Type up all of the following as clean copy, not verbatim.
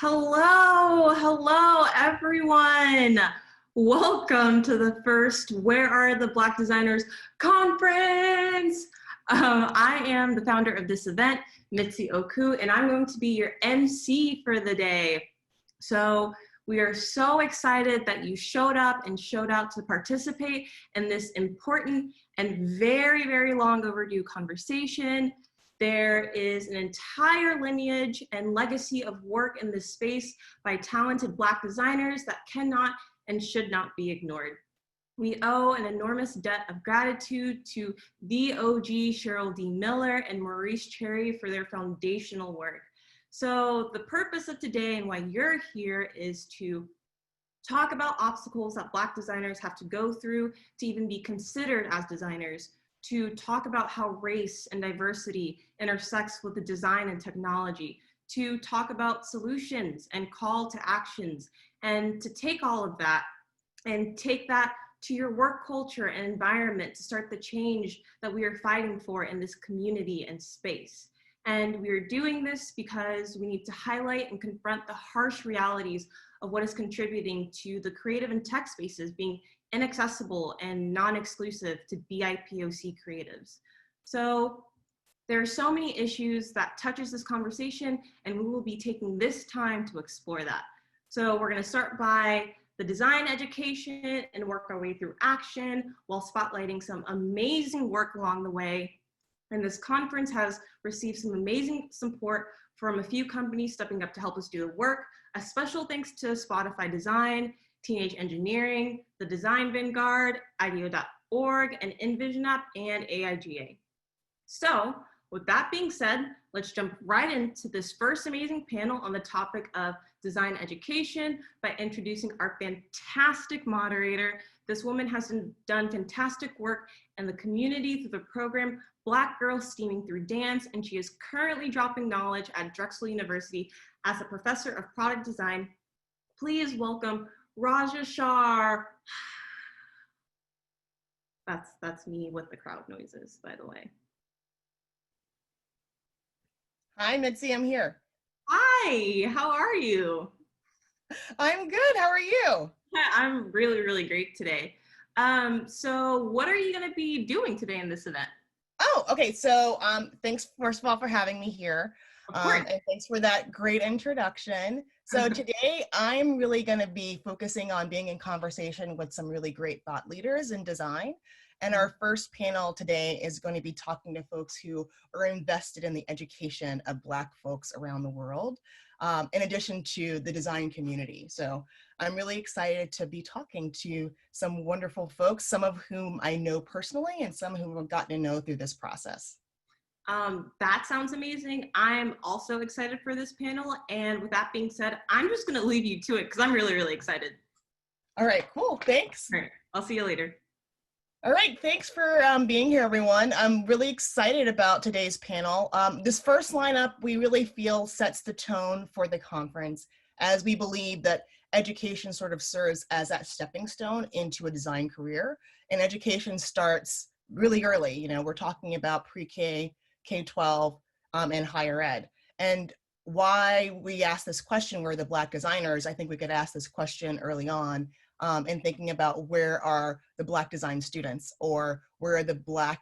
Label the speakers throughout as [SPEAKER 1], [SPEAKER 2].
[SPEAKER 1] Hello everyone. Welcome to the first Where Are the Black Designers conference. I am the founder of this event, Mitzi Oku, and I'm going to be your MC for the day. So we are so excited that you showed up and showed out to participate in this important and very, very long overdue conversation. There is an entire lineage and legacy of work in this space by talented Black designers that cannot and should not be ignored. We owe an enormous debt of gratitude to the OG Cheryl D. Miller and Maurice Cherry for their foundational work. So the purpose of today and why you're here is to talk about obstacles that Black designers have to go through to even be considered as designers, to talk about how race and diversity intersects with the design and technology, to talk about solutions and call to actions, and to take all of that and take that to your work culture and environment to start the change that we are fighting for in this community and space. And we're doing this because we need to highlight and confront the harsh realities of what is contributing to the creative and tech spaces being inaccessible and non-exclusive to BIPOC creatives. So there are so many issues that touches this conversation, and we will be taking this time to explore that. So we're gonna start by the design education and work our way through action while spotlighting some amazing work along the way. And this conference has received some amazing support from a few companies stepping up to help us do the work. A special thanks to Spotify Design, Teenage Engineering, the Design Vanguard, IDEO.org, and InVision App, and AIGA. So with that being said, let's jump right into this first amazing panel on the topic of design education by introducing our fantastic moderator. This woman has done fantastic work in the community through the program Black Girls Steaming Through Dance, and she is currently dropping knowledge at Drexel University as a professor of product design. Please welcome Raja Shah. That's me with the crowd noises, by the way.
[SPEAKER 2] Hi, Mitzi, I'm here.
[SPEAKER 1] Hi, how are you?
[SPEAKER 2] I'm good, how are you?
[SPEAKER 1] I'm really, really great today. So what are you gonna be doing today in this event?
[SPEAKER 2] Oh, okay, so thanks first of all for having me here. And thanks for that great introduction. So today I'm really gonna be focusing on being in conversation with some really great thought leaders in design. And our first panel today is going to be talking to folks who are invested in the education of Black folks around the world, in addition to the design community. So I'm really excited to be talking to some wonderful folks, some of whom I know personally and some whom I've gotten to know through this process.
[SPEAKER 1] That sounds amazing. I'm also excited for this panel. And with that being said, I'm just gonna leave you to it because I'm really, really excited.
[SPEAKER 2] All right, cool, thanks.
[SPEAKER 1] All right, I'll see you later.
[SPEAKER 2] All right, thanks for being here, everyone. I'm really excited about today's panel. This first lineup, we really feel sets the tone for the conference, as we believe that education sort of serves as that stepping stone into a design career. And education starts really early. You know, we're talking about pre-K, K-12, and higher ed. And why we ask this question, where the Black designers, I think we could ask this question early on, and thinking about where are the Black design students, or where are the Black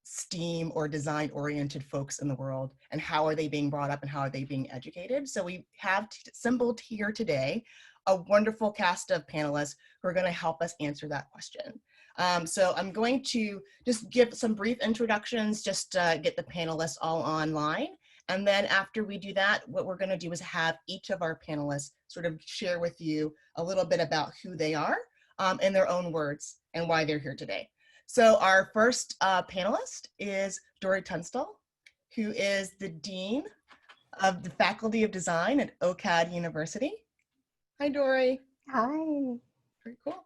[SPEAKER 2] STEAM or design oriented folks in the world, and how are they being brought up and how are they being educated? So we have assembled here today a wonderful cast of panelists who are going to help us answer that question. So I'm going to just give some brief introductions, just get the panelists all online. And then after we do that, what we're going to do is have each of our panelists sort of share with you a little bit about who they are in their own words and why they're here today. So our first panelist is Dory Tunstall, who is the Dean of the Faculty of Design at OCAD University. Hi, Dory.
[SPEAKER 3] Hi.
[SPEAKER 2] Very cool.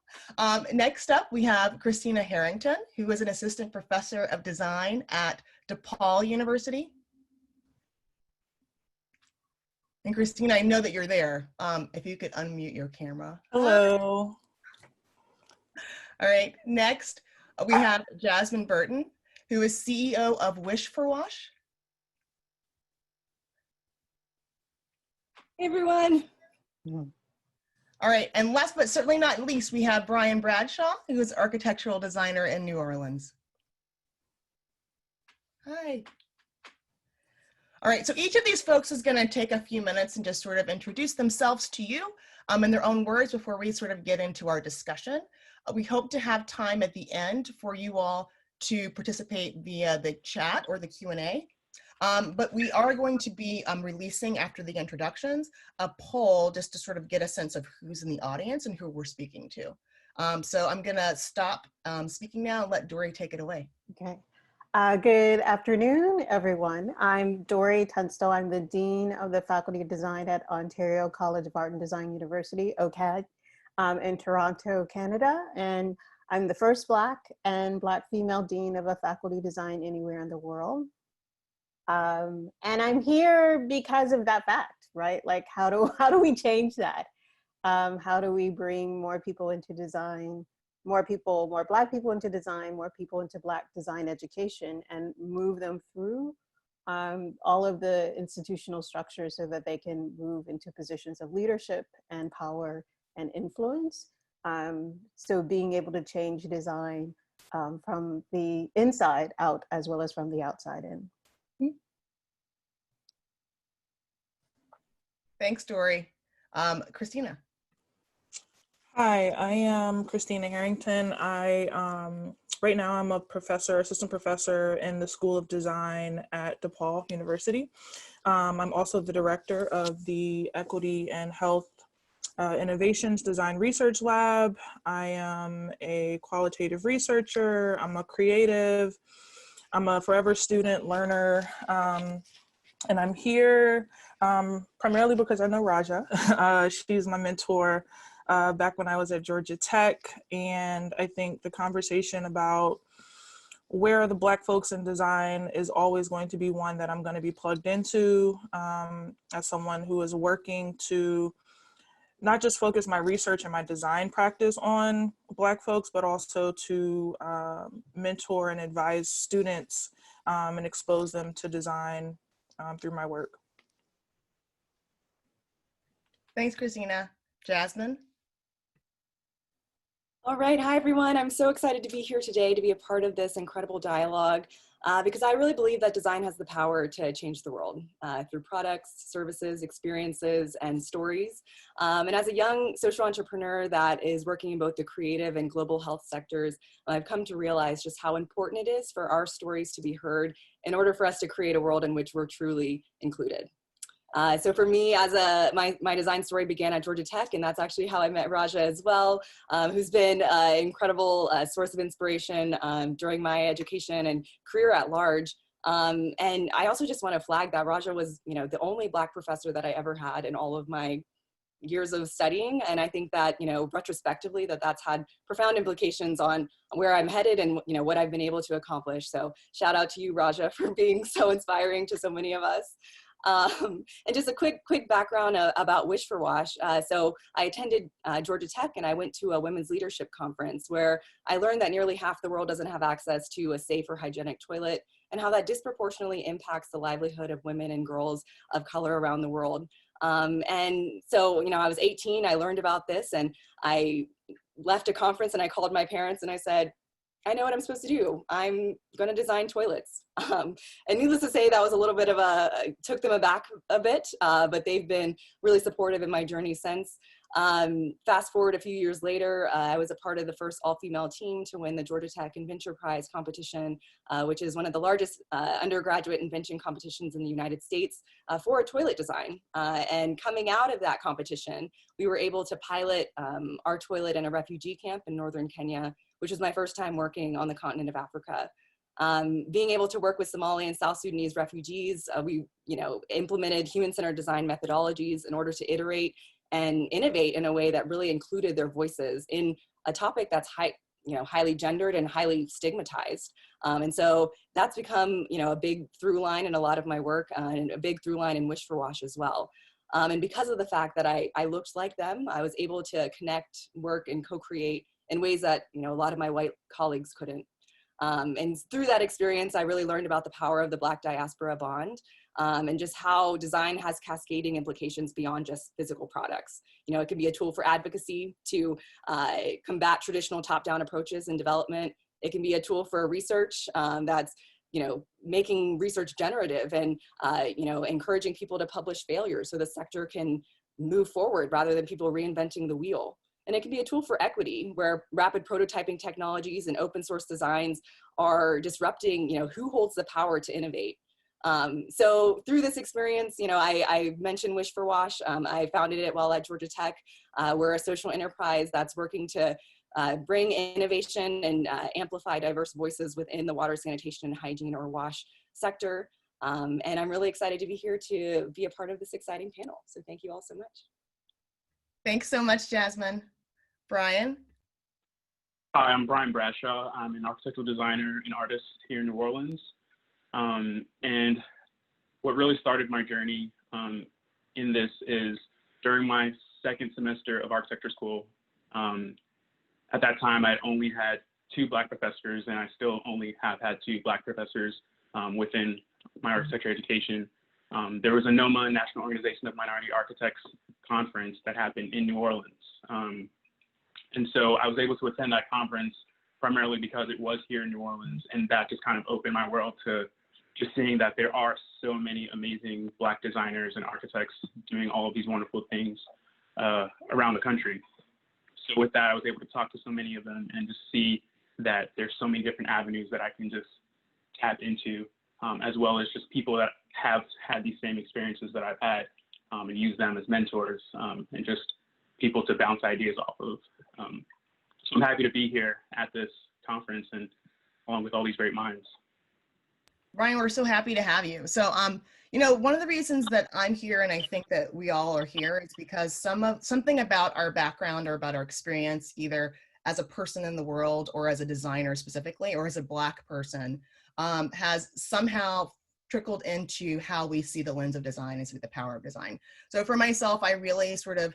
[SPEAKER 2] Next up, we have Christina Harrington, who is an Assistant Professor of Design at DePaul University. And Christina, I know that you're there. If you could unmute your camera.
[SPEAKER 3] Hello.
[SPEAKER 2] All right, next we have Jasmine Burton, who is CEO of Wish for Wash.
[SPEAKER 3] Hey everyone.
[SPEAKER 2] All right, and last but certainly not least, we have Brian Bradshaw, who is architectural designer in New Orleans. Hi. All right, so each of these folks is going to take a few minutes and just sort of introduce themselves to you in their own words before we sort of get into our discussion. We hope to have time at the end for you all to participate via the chat or the Q&A. But we are going to be releasing after the introductions a poll just to sort of get a sense of who's in the audience and who we're speaking to. So I'm going to stop speaking now and let Dory take it away.
[SPEAKER 4] Okay. Good afternoon, everyone. I'm Dory Tunstall. I'm the Dean of the Faculty of Design at Ontario College of Art and Design University, OCAD, in Toronto, Canada. And I'm the first Black and Black female Dean of a Faculty of Design anywhere in the world. And I'm here because of that fact, right? Like, how do we change that? How do we bring more people into design? More Black people into design, more people into Black design education, and move them through all of the institutional structures so that they can move into positions of leadership and power and influence. So being able to change design from the inside out as well as from the outside in.
[SPEAKER 2] Thanks, Dory. Christina.
[SPEAKER 3] Hi, I am Christina Harrington. Right now I'm a assistant professor in the School of Design at DePaul University. I'm also the director of the Equity and Health Innovations Design Research Lab. I am a qualitative researcher. I'm a creative. I'm a forever student learner. And I'm here primarily because I know Raja. She's my mentor back when I was at Georgia Tech. And I think the conversation about where are the Black folks in design is always going to be one that I'm going to be plugged into as someone who is working to not just focus my research and my design practice on Black folks, but also to mentor and advise students and expose them to design through my work.
[SPEAKER 2] Thanks, Christina. Jasmine.
[SPEAKER 5] All right, hi everyone. I'm so excited to be here today to be a part of this incredible dialogue because I really believe that design has the power to change the world through products, services, experiences, and stories. And as a young social entrepreneur that is working in both the creative and global health sectors, I've come to realize just how important it is for our stories to be heard in order for us to create a world in which we're truly included. So for me, my design story began at Georgia Tech, and that's actually how I met Raja as well, who's been an incredible source of inspiration during my education and career at large. And I also just want to flag that Raja was, the only Black professor that I ever had in all of my years of studying. And I think that, retrospectively, that's had profound implications on where I'm headed and, what I've been able to accomplish. So shout out to you, Raja, for being so inspiring to so many of us. And just a quick background about Wish for Wash. So I attended Georgia Tech, and I went to a women's leadership conference where I learned that nearly half the world doesn't have access to a safe or hygienic toilet, and how that disproportionately impacts the livelihood of women and girls of color around the world. And so, I was 18, I learned about this, and I left a conference and I called my parents and I said, I know what I'm supposed to do. I'm going to design toilets. And needless to say, that was a little bit of took them aback a bit, but they've been really supportive in my journey since. Fast forward a few years later, I was a part of the first all-female team to win the Georgia Tech Inventor Prize competition, which is one of the largest undergraduate invention competitions in the United States for a toilet design. And coming out of that competition, we were able to pilot our toilet in a refugee camp in northern Kenya, which was my first time working on the continent of Africa. Being able to work with Somali and South Sudanese refugees, we implemented human-centered design methodologies in order to iterate and innovate in a way that really included their voices in a topic that's highly gendered and highly stigmatized. And so that's become a big through line in a lot of my work and a big through line in Wish for Wash as well. And because of the fact that I looked like them, I was able to connect, work, and co-create in ways that a lot of my white colleagues couldn't. And through that experience, I really learned about the power of the Black diaspora bond, and just how design has cascading implications beyond just physical products. You know, it can be a tool for advocacy to combat traditional top-down approaches in development. It can be a tool for research that's, you know, making research generative and, you know, encouraging people to publish failures so the sector can move forward rather than people reinventing the wheel. And it can be a tool for equity, where rapid prototyping technologies and open source designs are disrupting, you know, who holds the power to innovate. So through this experience, you know, I mentioned Wish for Wash. I founded it while at Georgia Tech. We're a social enterprise that's working to bring innovation and amplify diverse voices within the water, sanitation, and hygiene, or WASH sector. And I'm really excited to be here to be a part of this exciting panel. So thank you all so much.
[SPEAKER 2] Thanks so much, Jasmine. Brian?
[SPEAKER 6] Hi, I'm Brian Bradshaw. I'm an architectural designer and artist here in New Orleans. And what really started my journey in this is during my second semester of architecture school. At that time, I only had 2 Black professors, and I still only have had 2 Black professors within my architecture education. There was a NOMA, National Organization of Minority Architects conference that happened in New Orleans. And so I was able to attend that conference primarily because it was here in New Orleans, and that just kind of opened my world to just seeing that there are so many amazing Black designers and architects doing all of these wonderful things around the country. So with that, I was able to talk to so many of them and just see that there's so many different avenues that I can just tap into, as well as just people that have had these same experiences that I've had, and use them as mentors, and just people to bounce ideas off of. So I'm happy to be here at this conference and along with all these great minds.
[SPEAKER 2] Brian, we're so happy to have you. So, you know, one of the reasons that I'm here, and I think that we all are here, is because something about our background or about our experience, either as a person in the world or as a designer specifically, or as a Black person, has somehow trickled into how we see the lens of design and see the power of design. So for myself, I really sort of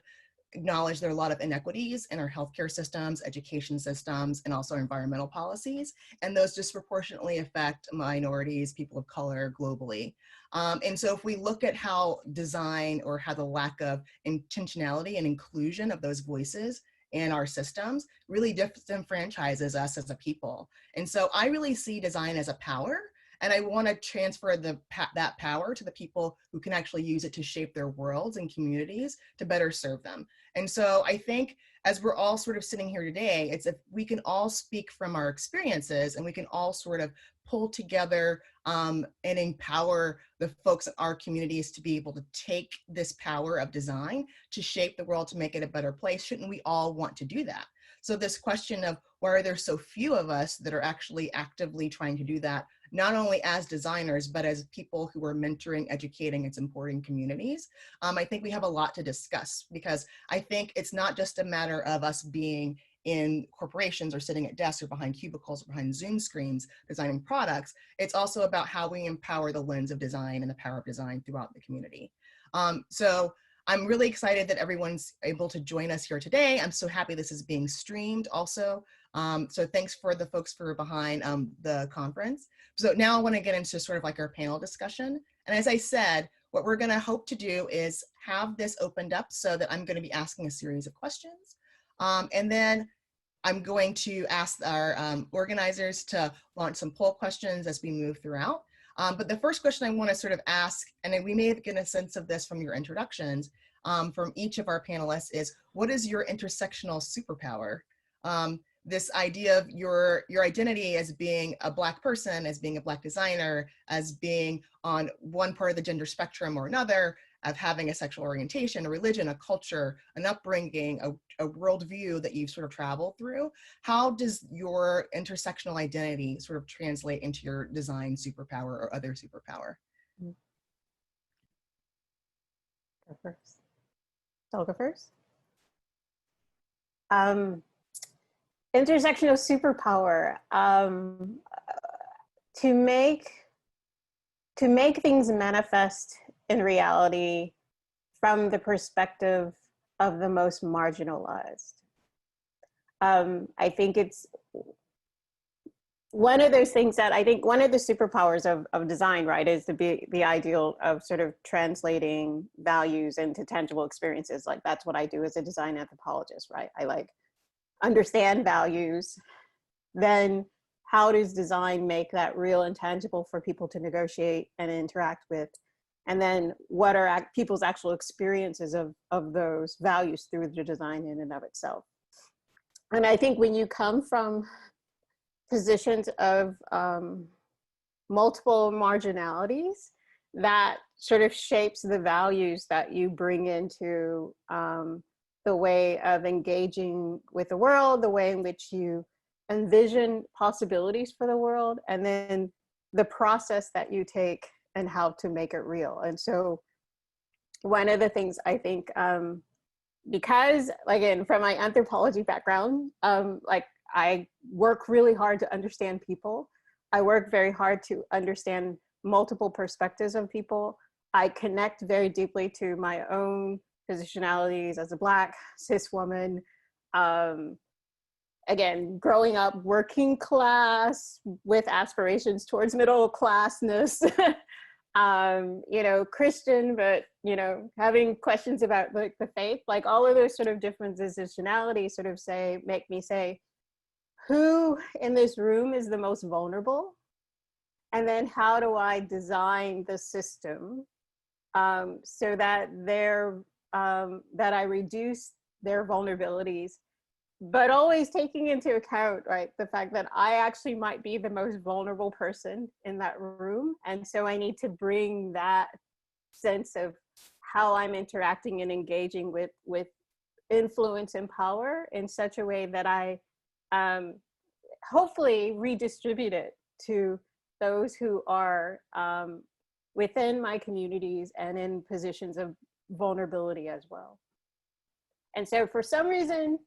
[SPEAKER 2] acknowledge there are a lot of inequities in our healthcare systems, education systems, and also environmental policies, and those disproportionately affect minorities, people of color globally. And so if we look at how design, or how the lack of intentionality and inclusion of those voices in our systems really disenfranchises us as a people. And so I really see design as a power, and I want to transfer that power to the people who can actually use it to shape their worlds and communities to better serve them. And so I think as we're all sort of sitting here today, it's if we can all speak from our experiences and we can all sort of pull together and empower the folks in our communities to be able to take this power of design to shape the world, to make it a better place. Shouldn't we all want to do that? So this question of why are there so few of us that are actually actively trying to do that, not only as designers, but as people who are mentoring, educating, and supporting communities. I think we have a lot to discuss, because I think it's not just a matter of us being in corporations or sitting at desks or behind cubicles or behind Zoom screens designing products. It's also about how we empower the lens of design and the power of design throughout the community. So I'm really excited that everyone's able to join us here today. I'm so happy this is being streamed also. So thanks for the folks who are behind the conference. So now I want to get into sort of like our panel discussion. And as I said, what we're going to hope to do is have this opened up so that I'm going to be asking a series of questions. And then I'm going to ask our organizers to launch some poll questions as we move throughout. But the first question I want to sort of ask, and we may get a sense of this from your introductions from each of our panelists, is what is your intersectional superpower? This idea of your identity as being a Black person, as being a Black designer, as being on one part of the gender spectrum or another, of having a sexual orientation, a religion, a culture, an upbringing, a worldview that you've sort of traveled through. How does your intersectional identity sort of translate into your design superpower or other superpower?
[SPEAKER 4] Go first. I'll go first. Intersectional superpower, to make things manifest in reality from the perspective of the most marginalized. I think it's one of those things that I think one of the superpowers of design, right, is the ideal of sort of translating values into tangible experiences. Like that's what I do as a design anthropologist, right? I like understand values, then how does design make that real and tangible for people to negotiate and interact with? And then what are people's actual experiences of those values through the design in and of itself? And I think when you come from positions of multiple marginalities, that sort of shapes the values that you bring into the way of engaging with the world, the way in which you envision possibilities for the world, and then the process that you take and how to make it real. And so one of the things I think, because again, from my anthropology background, like I work really hard to understand people. I work very hard to understand multiple perspectives of people. I connect very deeply to my own positionalities as a Black cis woman. Again, growing up working class with aspirations towards middle classness, you know, Christian, but, you know, having questions about like the faith, like all of those sort of different positionalities sort of make me say, who in this room is the most vulnerable? And then how do I design the system so that that I reduce their vulnerabilities, but always taking into account, right, the fact that I actually might be the most vulnerable person in that room. And so I need to bring that sense of how I'm interacting and engaging with influence and power in such a way that I hopefully redistribute it to those who are within my communities and in positions of vulnerability as well. And so for some reason,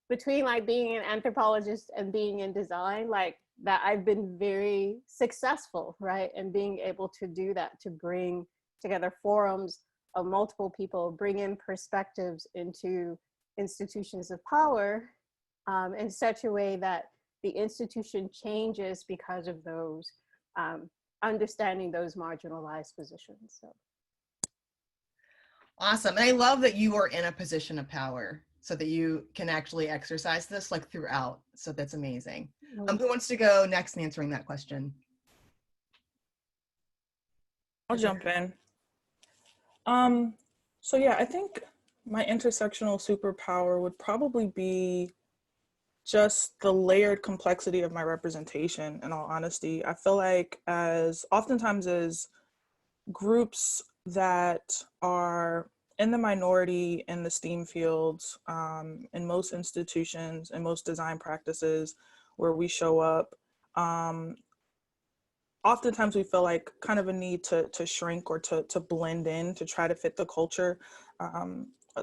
[SPEAKER 4] between like being an anthropologist and being in design, like that I've been very successful, right? And being able to do that, to bring together forums of multiple people, bring in perspectives into institutions of power in such a way that the institution changes because of those, understanding those marginalized positions. So.
[SPEAKER 2] Awesome. And I love that you are in a position of power so that you can actually exercise this like throughout. So that's amazing. Who wants to go next in answering that question?
[SPEAKER 3] I'll jump in. So yeah, I think my intersectional superpower would probably be just the layered complexity of my representation, in all honesty. I feel like oftentimes as groups that are in the minority in the STEAM fields, in most institutions, in most design practices where we show up, oftentimes we feel like kind of a need to shrink or to blend in, to try to fit the culture.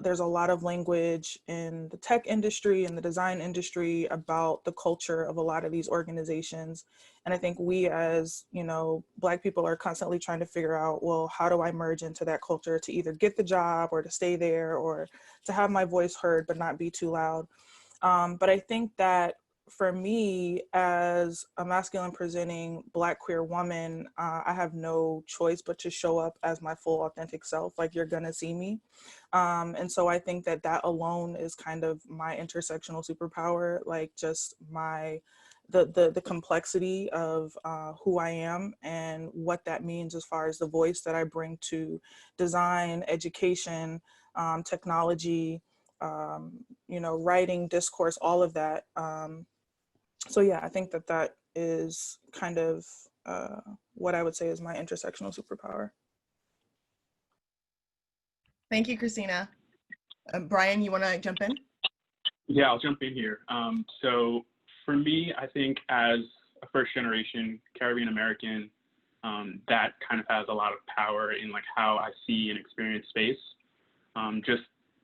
[SPEAKER 3] There's a lot of language in the tech industry and the design industry about the culture of a lot of these organizations. And I think we as, you know, Black people are constantly trying to figure out, well, how do I merge into that culture to either get the job or to stay there or to have my voice heard but not be too loud. But I think that for me, as a masculine presenting Black queer woman, I have no choice but to show up as my full authentic self, like you're gonna see me. And so I think that that alone is kind of my intersectional superpower, like just the complexity of who I am and what that means as far as the voice that I bring to design, education, technology, you know, writing, discourse, all of that. So yeah, I think that that is kind of what I would say is my intersectional superpower.
[SPEAKER 2] Thank you, Christina. Brian, you want to jump in?
[SPEAKER 6] Yeah, I'll jump in here. So for me, I think as a first generation Caribbean American, that kind of has a lot of power in like how I see and experience space. Just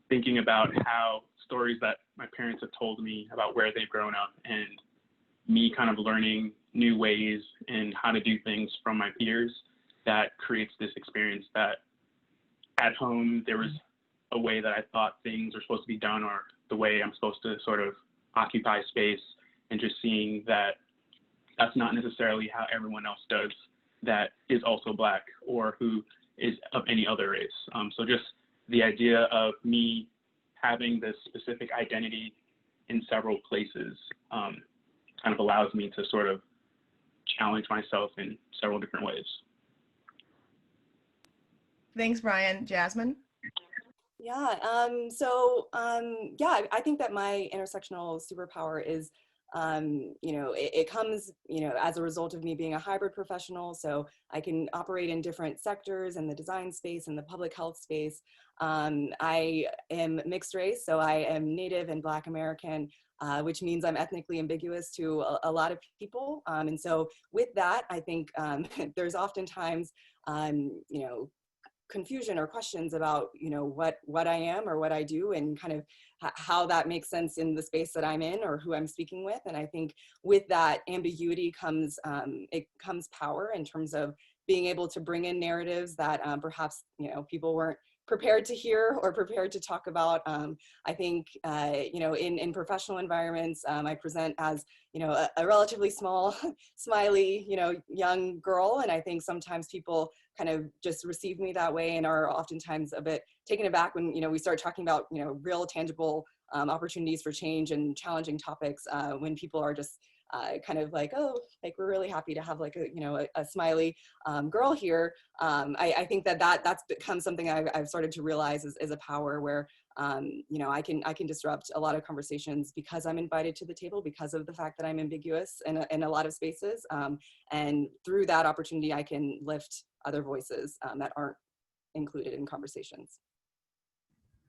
[SPEAKER 6] thinking about how stories that my parents have told me about where they've grown up and me kind of learning new ways and how to do things from my peers, that creates this experience that at home there was a way that I thought things are supposed to be done or the way I'm supposed to sort of occupy space, and just seeing that that's not necessarily how everyone else does that is also Black or who is of any other race. So just the idea of me having this specific identity in several places kind of allows me to sort of challenge myself in several different ways.
[SPEAKER 2] Thanks, Brian. Jasmine?
[SPEAKER 5] Yeah, yeah, I think that my intersectional superpower is, you know, it comes, you know, as a result of me being a hybrid professional. So I can operate in different sectors in the design space and the public health space. I am mixed race, so I am Native and Black American, which means I'm ethnically ambiguous to a lot of people. And so with that, I think there's oftentimes, you know, confusion or questions about, you know, what I am or what I do and kind of how that makes sense in the space that I'm in or who I'm speaking with. And I think with that ambiguity comes, it comes power in terms of being able to bring in narratives that perhaps, you know, people weren't prepared to hear or prepared to talk about. I think, you know, in professional environments, I present as, you know, a relatively small, smiley, you know, young girl. And I think sometimes people kind of just receive me that way and are oftentimes a bit taken aback when, you know, we start talking about, you know, real tangible opportunities for change and challenging topics when people are just kind of like, oh, like we're really happy to have like a, you know, a smiley girl here. I think that's become something I've started to realize is a power where, you know, I can disrupt a lot of conversations because I'm invited to the table because of the fact that I'm ambiguous in a lot of spaces. And through that opportunity, I can lift other voices that aren't included in conversations.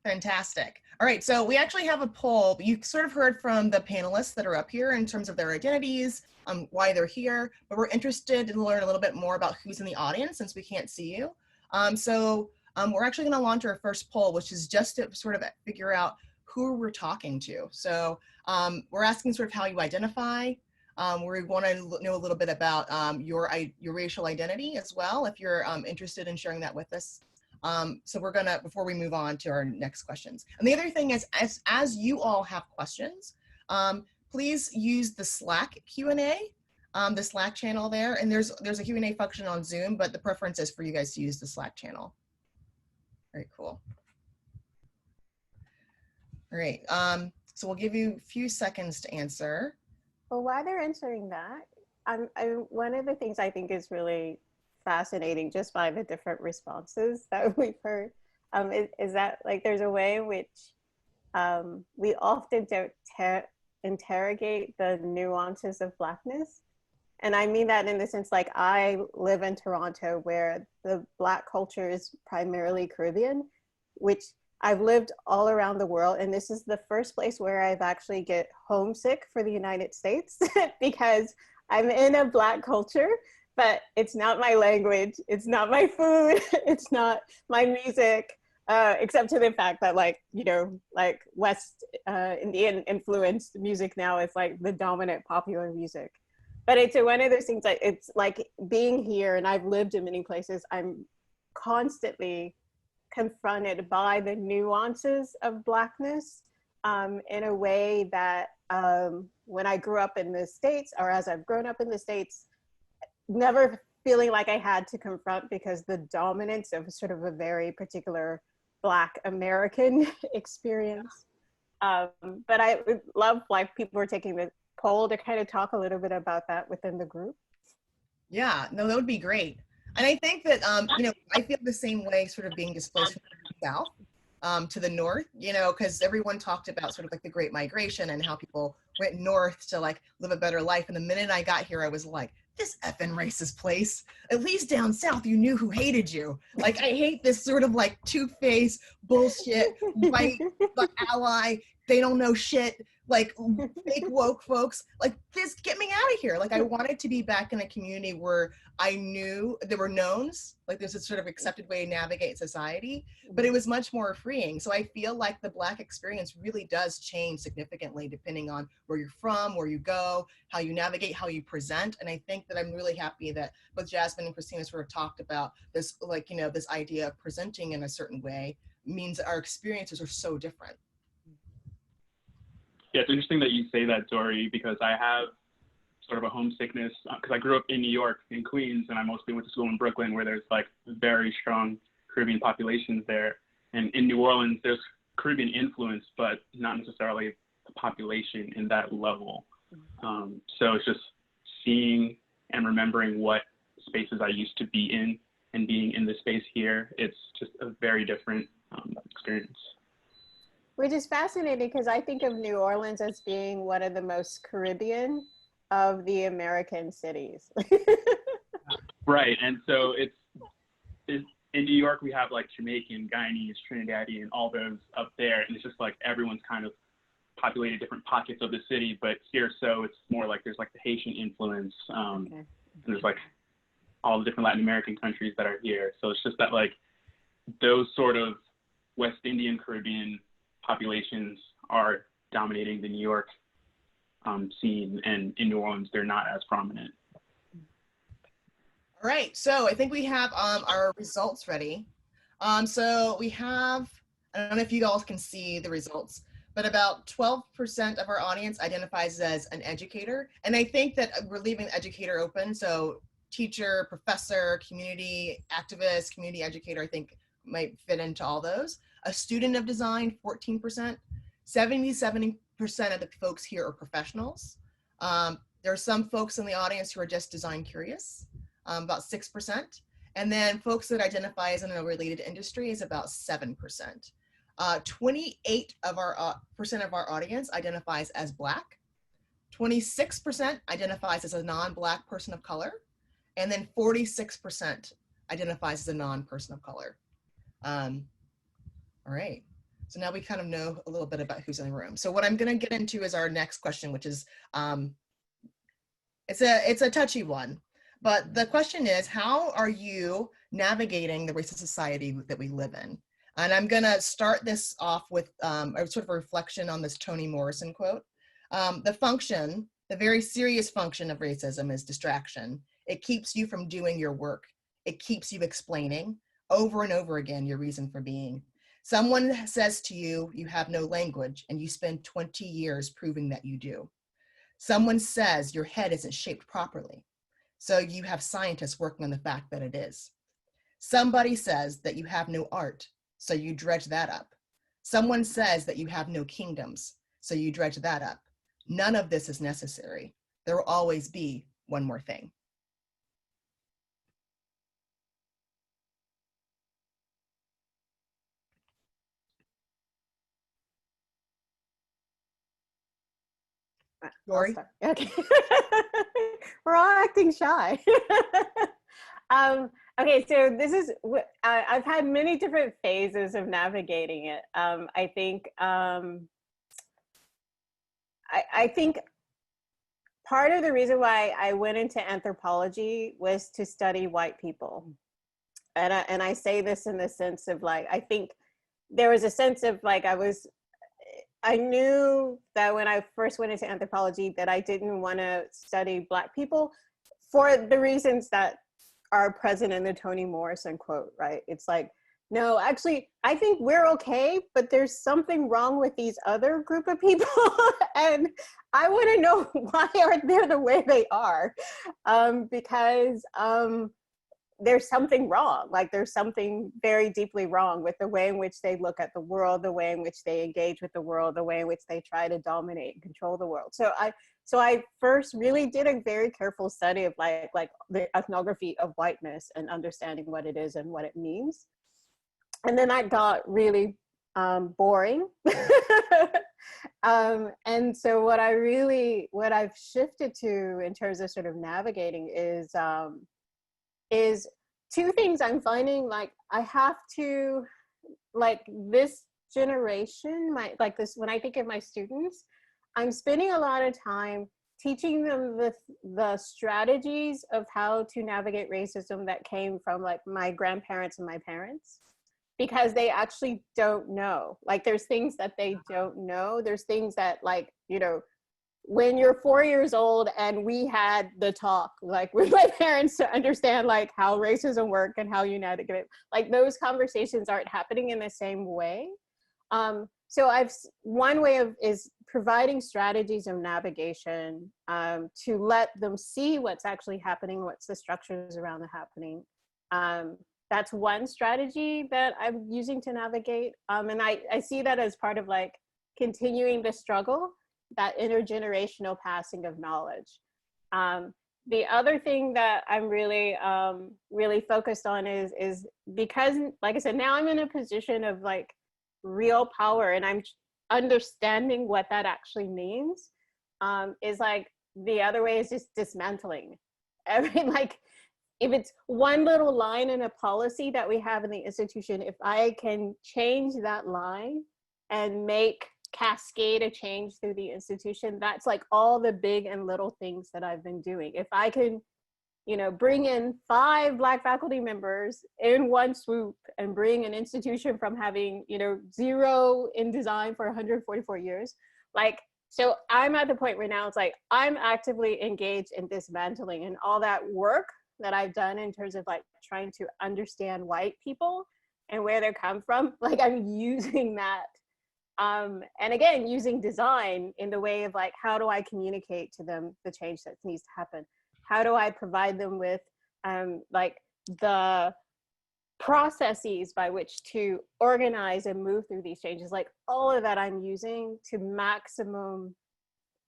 [SPEAKER 2] Fantastic. All right, so we actually have a poll. You sort of heard from the panelists that are up here in terms of their identities, why they're here, but we're interested to learn a little bit more about who's in the audience since we can't see you. We're actually gonna launch our first poll, which is just to sort of figure out who we're talking to. So we're asking sort of how you identify. We wanna know a little bit about your racial identity as well, if you're interested in sharing that with us. So we're gonna, before we move on to our next questions. And the other thing is, as you all have questions, please use the Slack Q&A, the Slack channel there. And there's a Q&A function on Zoom, but the preference is for you guys to use the Slack channel. Very cool. All right, so we'll give you a few seconds to answer.
[SPEAKER 4] Well, while they're answering that, one of the things I think is really fascinating just by the different responses that we've heard is that like there's a way in which we often don't interrogate the nuances of Blackness. And I mean that in the sense, like I live in Toronto where the Black culture is primarily Caribbean, which I've lived all around the world. And this is the first place where I've actually get homesick for the United States because I'm in a Black culture, but it's not my language, it's not my food, it's not my music, except to the fact that like, you know, like West Indian influenced music now is like the dominant popular music. But it's one of those things that it's like being here, and I've lived in many places, I'm constantly confronted by the nuances of Blackness in a way that when I grew up in the States, or as I've grown up in the States, never feeling like I had to confront because the dominance of sort of a very particular Black American experience. But I would love like people are taking the poll to kind of talk a little bit about that within the group.
[SPEAKER 2] Yeah, no, that would be great. And I think that, you know, I feel the same way sort of being displaced from the South to the North, you know, because everyone talked about sort of like the Great Migration and how people went North to like live a better life. And the minute I got here, I was like, this effing racist place. At least down South, you knew who hated you. Like, I hate this sort of like two-faced bullshit, white ally, they don't know shit, like fake woke folks, like this, get me out of here. Like I wanted to be back in a community where I knew there were knowns, like there's a sort of accepted way to navigate society, but it was much more freeing. So I feel like the Black experience really does change significantly depending on where you're from, where you go, how you navigate, how you present. And I think that I'm really happy that both Jasmine and Christina sort of talked about this, like, you know, this idea of presenting in a certain way means that our experiences are so different.
[SPEAKER 6] Yeah, it's interesting that you say that, Dory, because I have sort of a homesickness, because I grew up in New York, in Queens, and I mostly went to school in Brooklyn, where there's like very strong Caribbean populations there. And in New Orleans, there's Caribbean influence, but not necessarily the population in that level. So it's just seeing and remembering what spaces I used to be in and being in this space here. It's just a very different experience.
[SPEAKER 4] Which is fascinating because I think of New Orleans as being one of the most Caribbean of the American cities.
[SPEAKER 6] Right, and so it's in New York, we have like Jamaican, Guyanese, Trinidadian, all those up there, and it's just like everyone's kind of populated different pockets of the city, but here, so it's more like there's like the Haitian influence, and there's like all the different Latin American countries that are here. So it's just that like those sort of West Indian Caribbean populations are dominating the New York scene, and in New Orleans, they're not as prominent.
[SPEAKER 2] All right, so I think we have our results ready. So we have, I don't know if you all can see the results, but about 12% of our audience identifies as an educator. And I think that we're leaving educator open. So teacher, professor, community activist, community educator, I think might fit into all those. A student of design, 14%. 70% of the folks here are professionals. There are some folks in the audience who are just design curious, about 6%. And then folks that identify as in a related industry is about 7%. 28% of our audience identifies as Black. 26% identifies as a non-Black person of color. And then 46% identifies as a non-person of color. All right, so now we kind of know a little bit about who's in the room. So what I'm gonna get into is our next question, which is, it's a touchy one, but the question is, how are you navigating the racist society that we live in? And I'm gonna start this off with a sort of a reflection on this Toni Morrison quote. The very serious function of racism is distraction. It keeps you from doing your work. It keeps you explaining over and over again your reason for being. Someone says to you, you have no language, and you spend 20 years proving that you do. Someone says your head isn't shaped properly, so you have scientists working on the fact that it is. Somebody says that you have no art, so you dredge that up. Someone says that you have no kingdoms, so you dredge that up. None of this is necessary. There will always be one more thing. Lori?
[SPEAKER 4] Okay. We're all acting shy. Okay, so this is, I've had many different phases of navigating it. I think part of the reason why I went into anthropology was to study white people. And I say this in the sense of like, I think there was a sense of like, I knew that when I first went into anthropology that I didn't want to study Black people for the reasons that are present in the Toni Morrison quote, right? It's like, no, actually, I think we're okay, but there's something wrong with these other group of people. And I want to know why are they the way they are? Because there's something wrong. Like there's something very deeply wrong with the way in which they look at the world, the way in which they engage with the world, the way in which they try to dominate and control the world. So I first really did a very careful study of like the ethnography of whiteness and understanding what it is and what it means. And then that got really boring. And so what I've shifted to in terms of sort of navigating is two things I'm finding. Like I have to, like this generation, when I think of my students, I'm spending a lot of time teaching them the strategies of how to navigate racism that came from like my grandparents and my parents, because they actually don't know. Like there's things that they don't know. There's things that like, you know, when you're 4 years old and we had the talk like with my parents to understand like how racism worked and how you navigate it, like those conversations aren't happening in the same way. one way is providing strategies of navigation to let them see what's actually happening, what's the structures around the happening. That's one strategy that I'm using to navigate. And I see that as part of like continuing the struggle, that intergenerational passing of knowledge. The other thing that I'm really, really focused on is because, like I said, now I'm in a position of like real power and I'm understanding what that actually means, is like the other way is just dismantling. Like, if it's one little line in a policy that we have in the institution, if I can change that line and cascade a change through the institution, that's like all the big and little things that I've been doing. If I can, bring in 5 Black faculty members in one swoop and bring an institution from having, 0 in design for 144 years, like, so I'm at the point where now it's like, I'm actively engaged in dismantling and all that work that I've done in terms of like trying to understand white people and where they come from. Like I'm using that. And again, using design in the way of like, how do I communicate to them the change that needs to happen? How do I provide them with like the processes by which to organize and move through these changes? Like all of that I'm using to maximum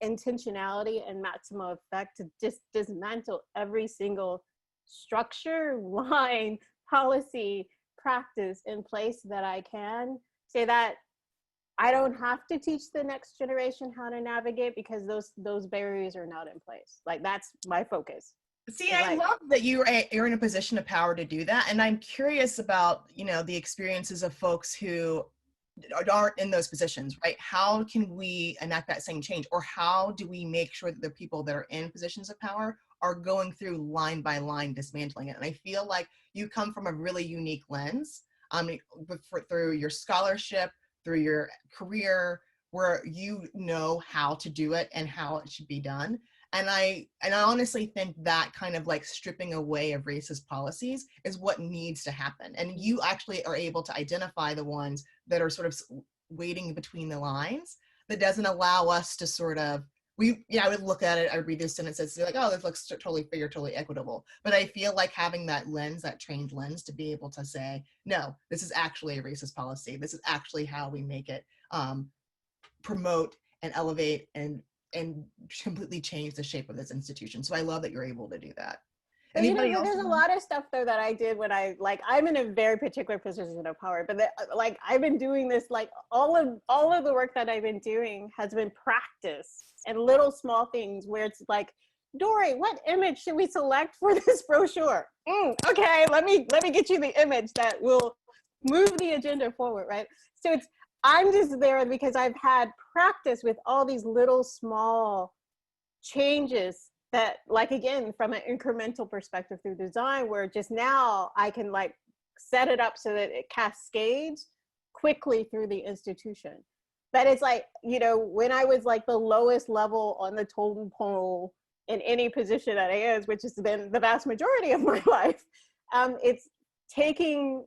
[SPEAKER 4] intentionality and maximum effect to just dismantle every single structure, line, policy, practice in place that I can, say that I don't have to teach the next generation how to navigate because those barriers are not in place. Like that's my focus.
[SPEAKER 2] See, I love that you're in a position of power to do that. And I'm curious about, the experiences of folks who aren't in those positions, right? How can we enact that same change? Or how do we make sure that the people that are in positions of power are going through line by line dismantling it? And I feel like you come from a really unique lens through your scholarship, through your career, where you know how to do it and how it should be done. And I honestly think that kind of like stripping away of racist policies is what needs to happen. And you actually are able to identify the ones that are sort of waiting between the lines, that doesn't allow us to sort of, I would look at it, I would read this sentence and say like, oh, this looks totally fair, totally equitable. But I feel like having that lens, that trained lens, to be able to say, no, this is actually a racist policy. This is actually how we make it promote and elevate and completely change the shape of this institution. So I love that you're able to do that.
[SPEAKER 4] But there's a lot of stuff though that I did when I'm in a very particular position of power, but I've been doing this, like all of the work that I've been doing has been practice and little small things where it's like, Dory, what image should we select for this brochure? Okay, let me get you the image that will move the agenda forward, right? So I'm just there because I've had practice with all these little small changes that, like, again, from an incremental perspective through design, where just now I can like set it up so that it cascades quickly through the institution. But it's like, when I was like the lowest level on the totem pole in any position that I is, which has been the vast majority of my life, it's taking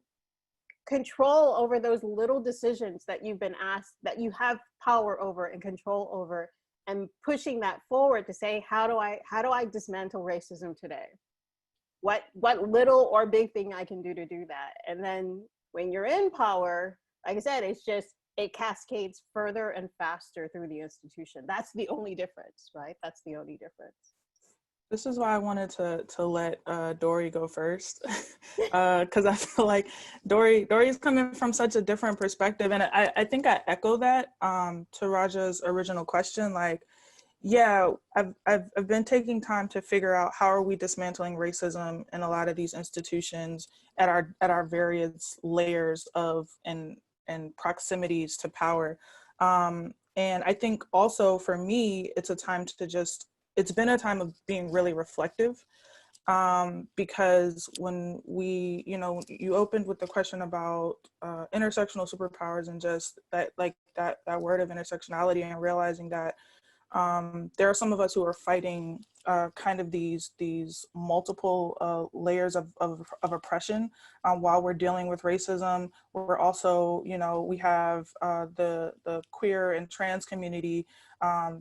[SPEAKER 4] control over those little decisions that you've been asked, that you have power over and control over, and pushing that forward to say, how do I dismantle racism today? What little or big thing I can do to do that? And then when you're in power, like I said, it cascades further and faster through the institution. That's the only difference, right? That's the only difference.
[SPEAKER 3] This is why I wanted to let Dory go first, because I feel like Dory's coming from such a different perspective, and I think I echo that to Raja's original question. Like, yeah, I've been taking time to figure out how are we dismantling racism in a lot of these institutions at our various layers of and proximities to power, and I think also for me it's a time to just. It's been a time of being really reflective, because when you opened with the question about intersectional superpowers and just that word of intersectionality, and realizing that there are some of us who are fighting kind of these multiple layers of oppression while we're dealing with racism. We're also, you know, we have the queer and trans community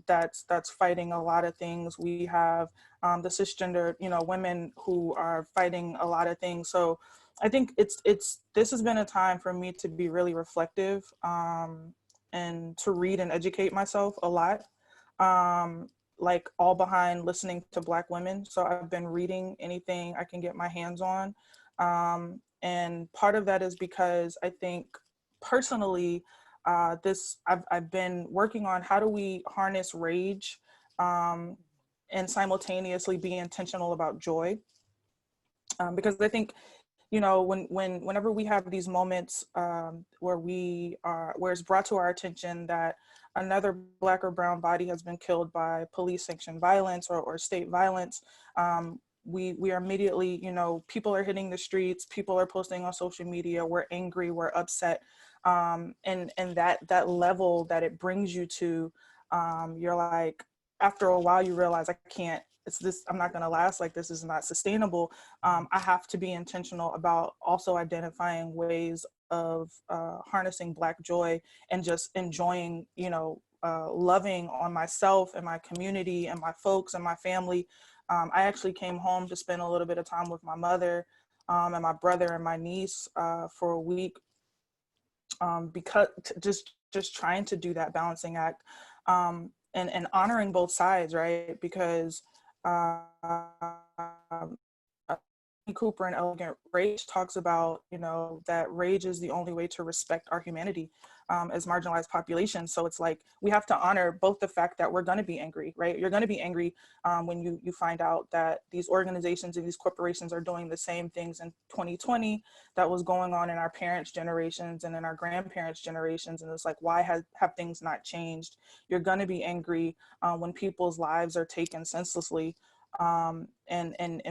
[SPEAKER 3] that's fighting a lot of things. We have the cisgender, you know, women who are fighting a lot of things. So I think this has been a time for me to be really reflective and to read and educate myself a lot. Like all behind listening to Black women. So I've been reading anything I can get my hands on. And part of that is because I think personally, I've been working on how do we harness rage and simultaneously be intentional about joy. Because I think, you know, whenever we have these moments where it's brought to our attention that another Black or brown body has been killed by police sanctioned violence or state violence, we are immediately, you know, people are hitting the streets, people are posting on social media, we're angry, we're upset. And that level that it brings you to, you're like, after a while you realize I'm not gonna last, like this is not sustainable. I have to be intentional about also identifying ways of harnessing Black joy and just enjoying, you know, loving on myself and my community and my folks and my family. I actually came home to spend a little bit of time with my mother and my brother and my niece for a week because just trying to do that balancing act and honoring both sides, right? Because Cooper in Elegant Rage talks about, you know, that rage is the only way to respect our humanity as marginalized populations. So it's like, we have to honor both the fact that we're going to be angry, right? You're going to be angry when you find out that these organizations and these corporations are doing the same things in 2020 that was going on in our parents' generations and in our grandparents' generations. And it's like, why have things not changed? You're going to be angry when people's lives are taken senselessly. And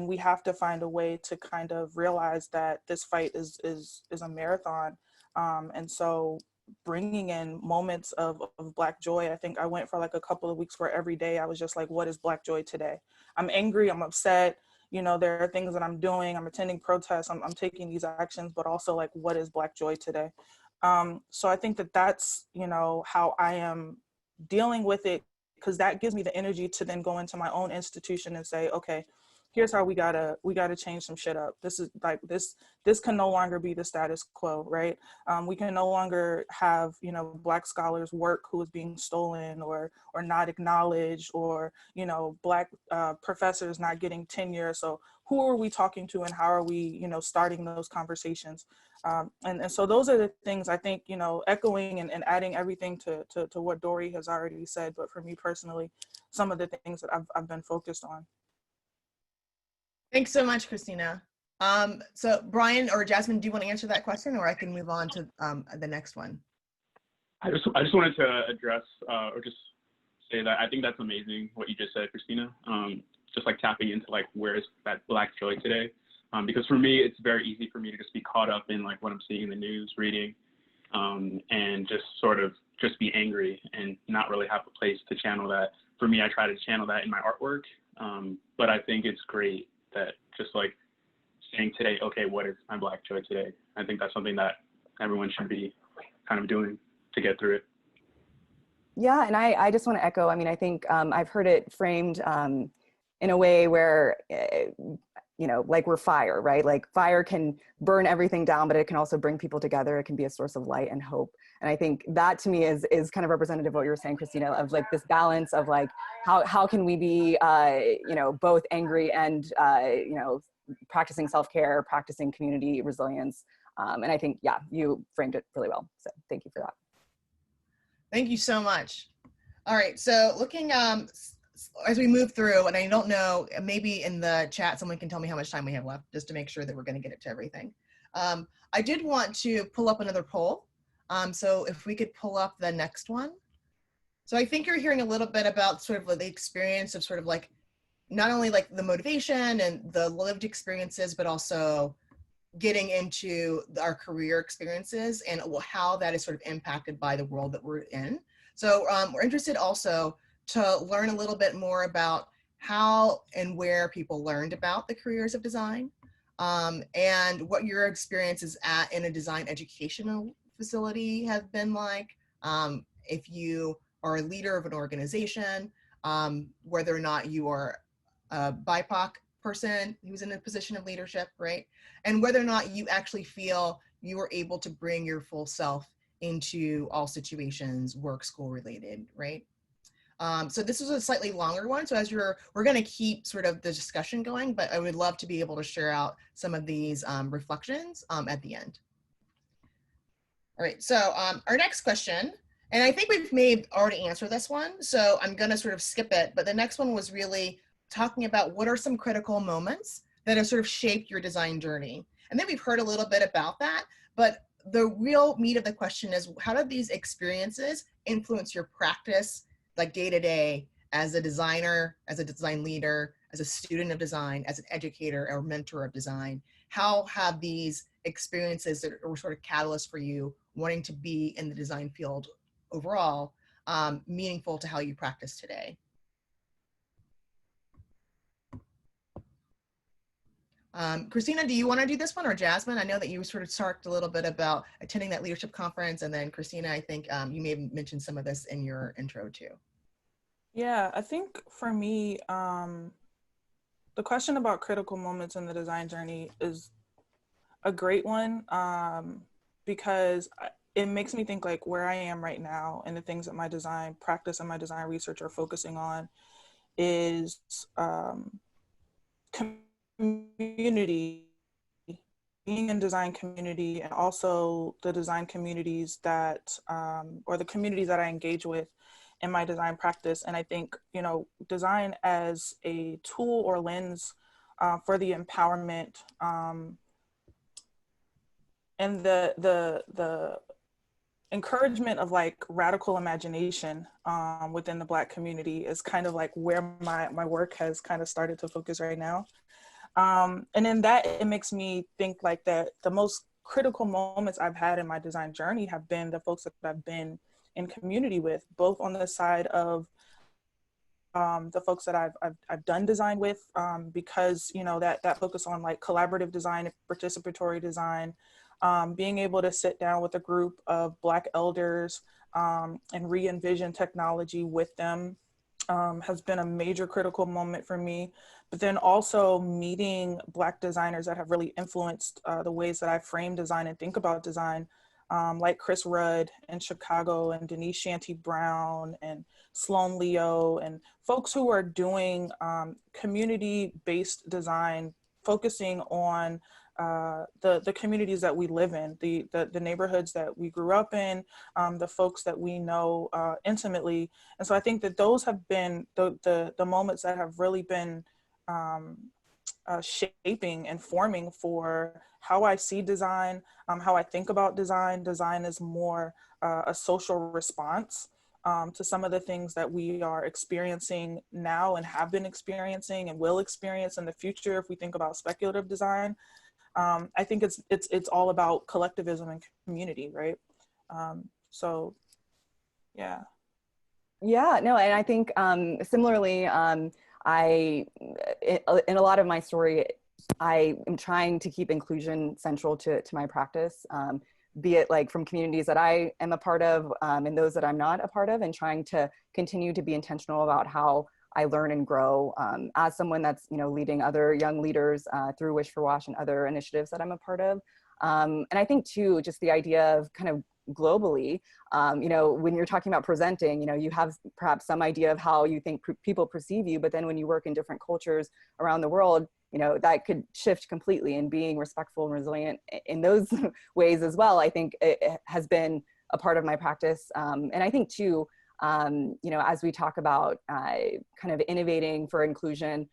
[SPEAKER 3] we have to find a way to kind of realize that this fight is a marathon. And so bringing in moments of Black joy, I think I went for like a couple of weeks where every day I was just like, what is Black joy today? I'm angry, I'm upset, you know, there are things that I'm doing, I'm attending protests, I'm taking these actions, but also like, what is Black joy today? So I think that's, you know, how I am dealing with it, because that gives me the energy to then go into my own institution and say, okay, here's how we gotta change some shit up. This is like, this can no longer be the status quo, right? We can no longer have, you know, Black scholars' work who is being stolen or not acknowledged, or, you know, Black professors not getting tenure. So who are we talking to and how are we, you know, starting those conversations? And so those are the things I think, you know, echoing and adding everything to what Dory has already said, but for me personally, some of the things that I've been focused on.
[SPEAKER 2] Thanks so much, Christina. So Brian or Jasmine, do you want to answer that question, or I can move on to the next one?
[SPEAKER 6] I just wanted to address or just say that I think that's amazing what you just said, Christina. Just like tapping into like, where is that Black joy today? Because for me, it's very easy for me to just be caught up in like what I'm seeing in the news, reading, and just sort of just be angry and not really have a place to channel that. For me, I try to channel that in my artwork, but I think it's great that just like saying today, okay, what is my Black joy today? I think that's something that everyone should be kind of doing to get through it.
[SPEAKER 5] Yeah, and I just want to echo, I mean, I think I've heard it framed in a way where, you know, like we're fire, right? Like fire can burn everything down, but it can also bring people together. It can be a source of light and hope. And I think that to me is kind of representative of what you were saying, Christina, of like this balance of like, how can we be, you know, both angry and, you know, practicing self-care, practicing community resilience. And I think, yeah, you framed it really well. So thank you for that.
[SPEAKER 2] Thank you so much. All right, so looking, as we move through, and I don't know, maybe in the chat, someone can tell me how much time we have left, just to make sure that we're gonna get it to everything. I did want to pull up another poll. So if we could pull up the next one. So I think you're hearing a little bit about sort of the experience of sort of like, not only like the motivation and the lived experiences, but also getting into our career experiences and how that is sort of impacted by the world that we're in. So we're interested also to learn a little bit more about how and where people learned about the careers of design, and what your experiences in a design educational facility have been like. If you are a leader of an organization, whether or not you are a BIPOC person who's in a position of leadership, right? And whether or not you actually feel you are able to bring your full self into all situations, work, school related, right? So this is a slightly longer one. So we're going to keep sort of the discussion going, but I would love to be able to share out some of these reflections at the end. All right, so our next question, and I think we've already answered this one, so I'm going to sort of skip it, but the next one was really talking about what are some critical moments that have sort of shaped your design journey. And then we've heard a little bit about that, but the real meat of the question is, how did these experiences influence your practice, like day to day, as a designer, as a design leader, as a student of design, as an educator or mentor of design? How have these experiences that were sort of catalysts for you wanting to be in the design field overall meaningful to how you practice today? Christina, do you want to do this one, or Jasmine? I know that you sort of talked a little bit about attending that leadership conference, and then Christina, I think you may have mentioned some of this in your intro too.
[SPEAKER 3] Yeah, I think for me, the question about critical moments in the design journey is a great one, because it makes me think like where I am right now and the things that my design practice and my design research are focusing on is community, being in design community, and also the design communities that, or the communities that I engage with in my design practice. And I think, you know, design as a tool or lens for the empowerment and the encouragement of like radical imagination within the Black community is kind of like where my work has kind of started to focus right now. And in that, it makes me think like that the most critical moments I've had in my design journey have been the folks that I've been in community with, both on the side of the folks that I've done design with, because, you know, that focus on like collaborative design, participatory design, being able to sit down with a group of Black elders and re-envision technology with them has been a major critical moment for me. But then also meeting Black designers that have really influenced the ways that I frame design and think about design, like Chris Rudd in Chicago, and Denise Shanty Brown, and Sloan Leo, and folks who are doing community-based design, focusing on the communities that we live in, the neighborhoods that we grew up in, the folks that we know intimately. And so I think that those have been the moments that have really been shaping and forming for how I see design, how I think about design. Design is more a social response to some of the things that we are experiencing now and have been experiencing and will experience in the future if we think about speculative design. I think it's all about collectivism and community, right? So, yeah.
[SPEAKER 5] Yeah, no, and I think similarly, in a lot of my story, I am trying to keep inclusion central to my practice, be it like from communities that I am a part of and those that I'm not a part of, and trying to continue to be intentional about how I learn and grow as someone that's, you know, leading other young leaders through Wish for Wash and other initiatives that I'm a part of. And I think too, just the idea of kind of globally, you know, when you're talking about presenting, you know, you have perhaps some idea of how you think people perceive you, but then when you work in different cultures around the world, you know, that could shift completely, and being respectful and resilient in those ways as well, I think it has been a part of my practice. And I think too, you know, as we talk about kind of innovating for inclusion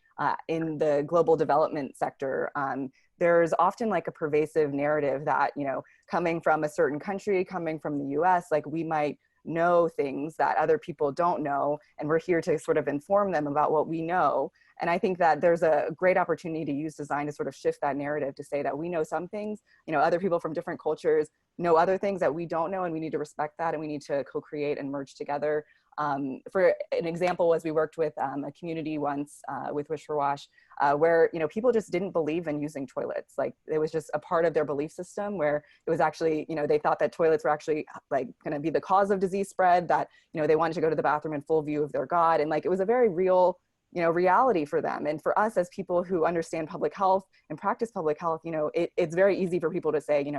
[SPEAKER 5] in the global development sector, there's often like a pervasive narrative that, you know, coming from a certain country, coming from the US, like we might know things that other people don't know, and we're here to sort of inform them about what we know. And I think that there's a great opportunity to use design to sort of shift that narrative, to say that we know some things, you know, other people from different cultures know other things that we don't know, and we need to respect that, and we need to co-create and merge together. For an example, was we worked with a community once with Wish for Wash, where people just didn't believe in using toilets. Like it was just a part of their belief system where it was actually, they thought that toilets were actually like going to be the cause of disease spread, that they wanted to go to the bathroom in full view of their God, and like it was a very real reality for them. And for us as people who understand public health and practice public health, it's very easy for people to say,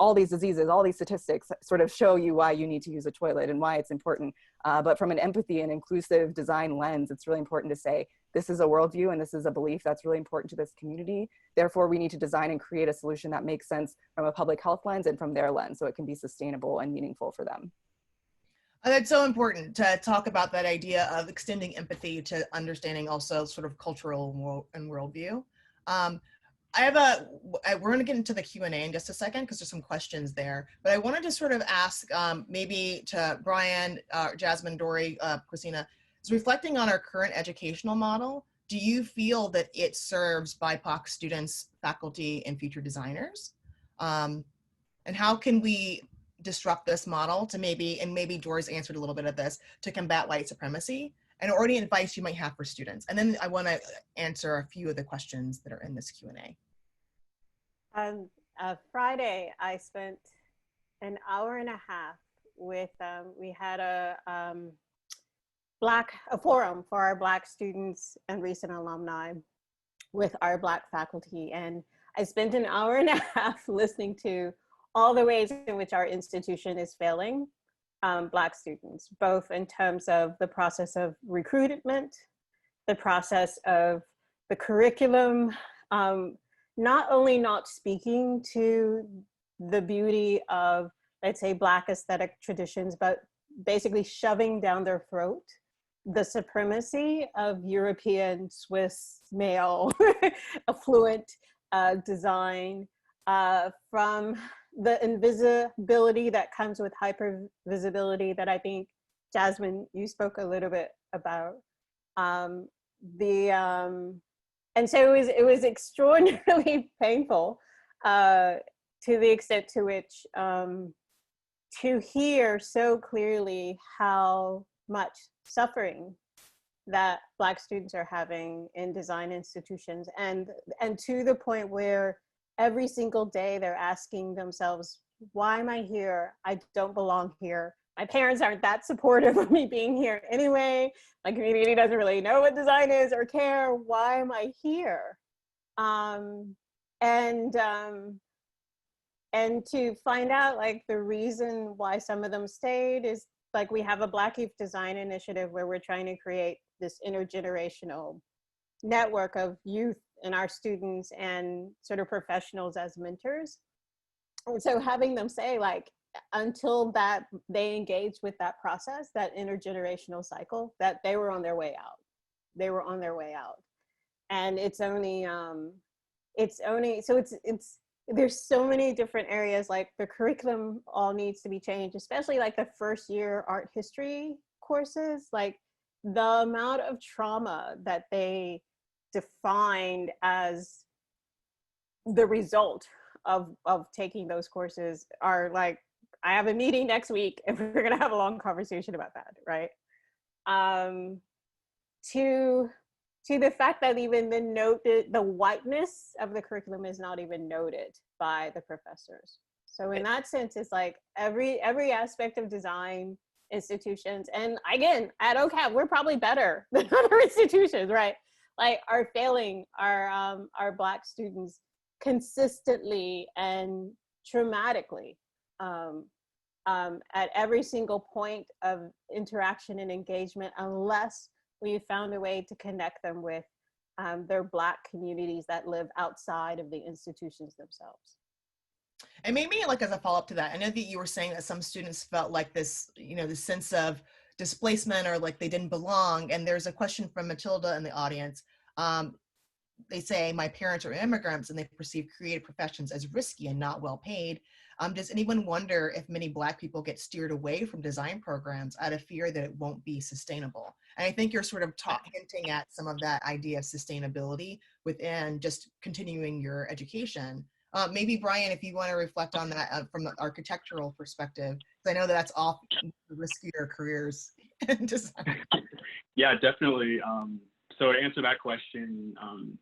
[SPEAKER 5] all these diseases, all these statistics sort of show you why you need to use a toilet and why it's important. But from an empathy and inclusive design lens, it's really important to say, this is a worldview and this is a belief that's really important to this community. Therefore, we need to design and create a solution that makes sense from a public health lens and from their lens, so it can be sustainable and meaningful for them.
[SPEAKER 2] That's so important to talk about that idea of extending empathy to understanding also sort of cultural and worldview. We're going to get into the Q&A in just a second because there's some questions there, but I wanted to sort of ask maybe to Brian, Jasmine, Dory, Christina, is reflecting on our current educational model, do you feel that it serves BIPOC students, faculty, and future designers? And how can we disrupt this model to maybe Dory's answered a little bit of this, to combat white supremacy, or any advice you might have for students? And then I want to answer a few of the questions that are in this Q&A.
[SPEAKER 4] Friday, I spent an hour and a half with, we had a forum for our Black students and recent alumni with our Black faculty. And I spent an hour and a half listening to all the ways in which our institution is failing Black students, both in terms of the process of recruitment, the process of the curriculum, not only not speaking to the beauty of, let's say, Black aesthetic traditions, but basically shoving down their throat the supremacy of European, Swiss, male, affluent design, from the invisibility that comes with hypervisibility that I think, Jasmine, you spoke a little bit about. And so it was extraordinarily painful to the extent to which to hear so clearly how much suffering that Black students are having in design institutions, and to the point where every single day they're asking themselves, why am I here? I don't belong here. My parents aren't that supportive of me being here anyway. My community doesn't really know what design is or care. Why am I here? And to find out, like, the reason why some of them stayed is, like, we have a Black Youth Design Initiative where we're trying to create this intergenerational network of youth and our students and sort of professionals as mentors. And so having them say, like, until that they engaged with that process, that intergenerational cycle, that they were on their way out. They were on their way out. And it's there's so many different areas, like the curriculum all needs to be changed, especially like the first year art history courses, like the amount of trauma that they defined as the result of taking those courses are like, I have a meeting next week and we're gonna have a long conversation about that, right? To the fact that even the whiteness of the curriculum is not even noted by the professors. So in that sense, it's like every aspect of design institutions, and again, at OCAD, we're probably better than other institutions, right? Like, are failing our Black students consistently and traumatically at every single point of interaction and engagement, unless we found a way to connect them with their Black communities that live outside of the institutions themselves.
[SPEAKER 2] And maybe, like, as a follow-up to that, I know that you were saying that some students felt like this, this sense of displacement, or like they didn't belong. And there's a question from Matilda in the audience. They say, my parents are immigrants and they perceive creative professions as risky and not well paid. Does anyone wonder if many Black people get steered away from design programs out of fear that it won't be sustainable? And I think you're sort of hinting at some of that idea of sustainability within just continuing your education. Maybe Brian, if you want to reflect on that from the architectural perspective, because I know that's often the riskier careers. in design?
[SPEAKER 6] Yeah, definitely. So to answer that question,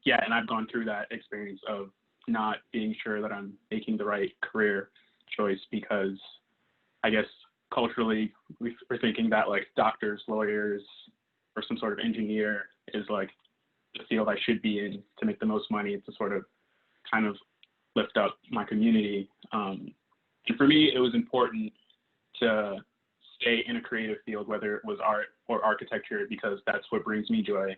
[SPEAKER 6] yeah, and I've gone through that experience of not being sure that I'm making the right career choice because I guess culturally we're thinking that like doctors, lawyers, or some sort of engineer is like the field I should be in to make the most money to sort of kind of lift up my community. And for me, it was important to stay in a creative field, whether it was art or architecture, because that's what brings me joy.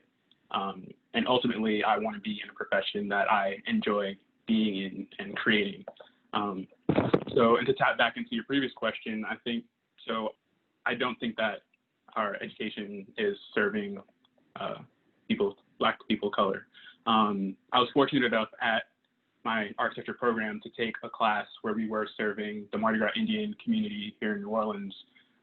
[SPEAKER 6] And ultimately, I want to be in a profession that I enjoy being in and creating. So, and to tap back into your previous question, I think, so I don't think that our education is serving Black people of color. I was fortunate enough at my architecture program to take a class where we were serving the Mardi Gras Indian community here in New Orleans.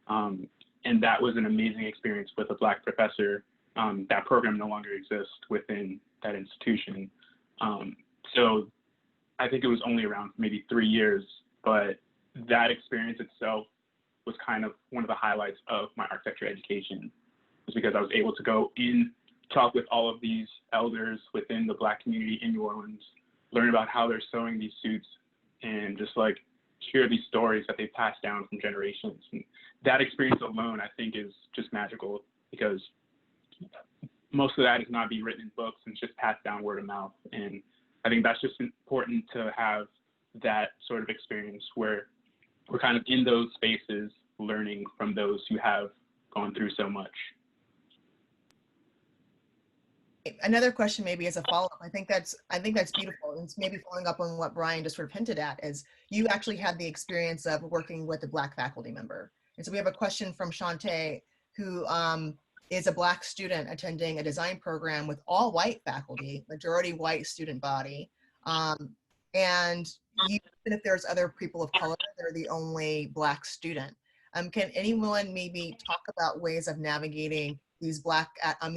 [SPEAKER 6] And that was an amazing experience with a Black professor. That program no longer exists within that institution. So I think it was only around maybe 3 years, but that experience itself was kind of one of the highlights of my architecture education, was because I was able to go in, talk with all of these elders within the Black community in New Orleans, learn about how they're sewing these suits, and just like hear these stories that they've passed down from generations. And that experience alone, I think, is just magical, because most of that is not being written in books and it's just passed down word of mouth. And I think that's just important to have that sort of experience where we're kind of in those spaces learning from those who have gone through so much.
[SPEAKER 2] Another question, maybe as a follow-up, I think that's beautiful. And it's maybe following up on what Brian just sort of hinted at, is you actually had the experience of working with a Black faculty member. And so we have a question from Shantae, who is a Black student attending a design program with all white faculty, majority white student body. And even if there's other people of color, they're the only Black student. Can anyone maybe talk about ways of navigating these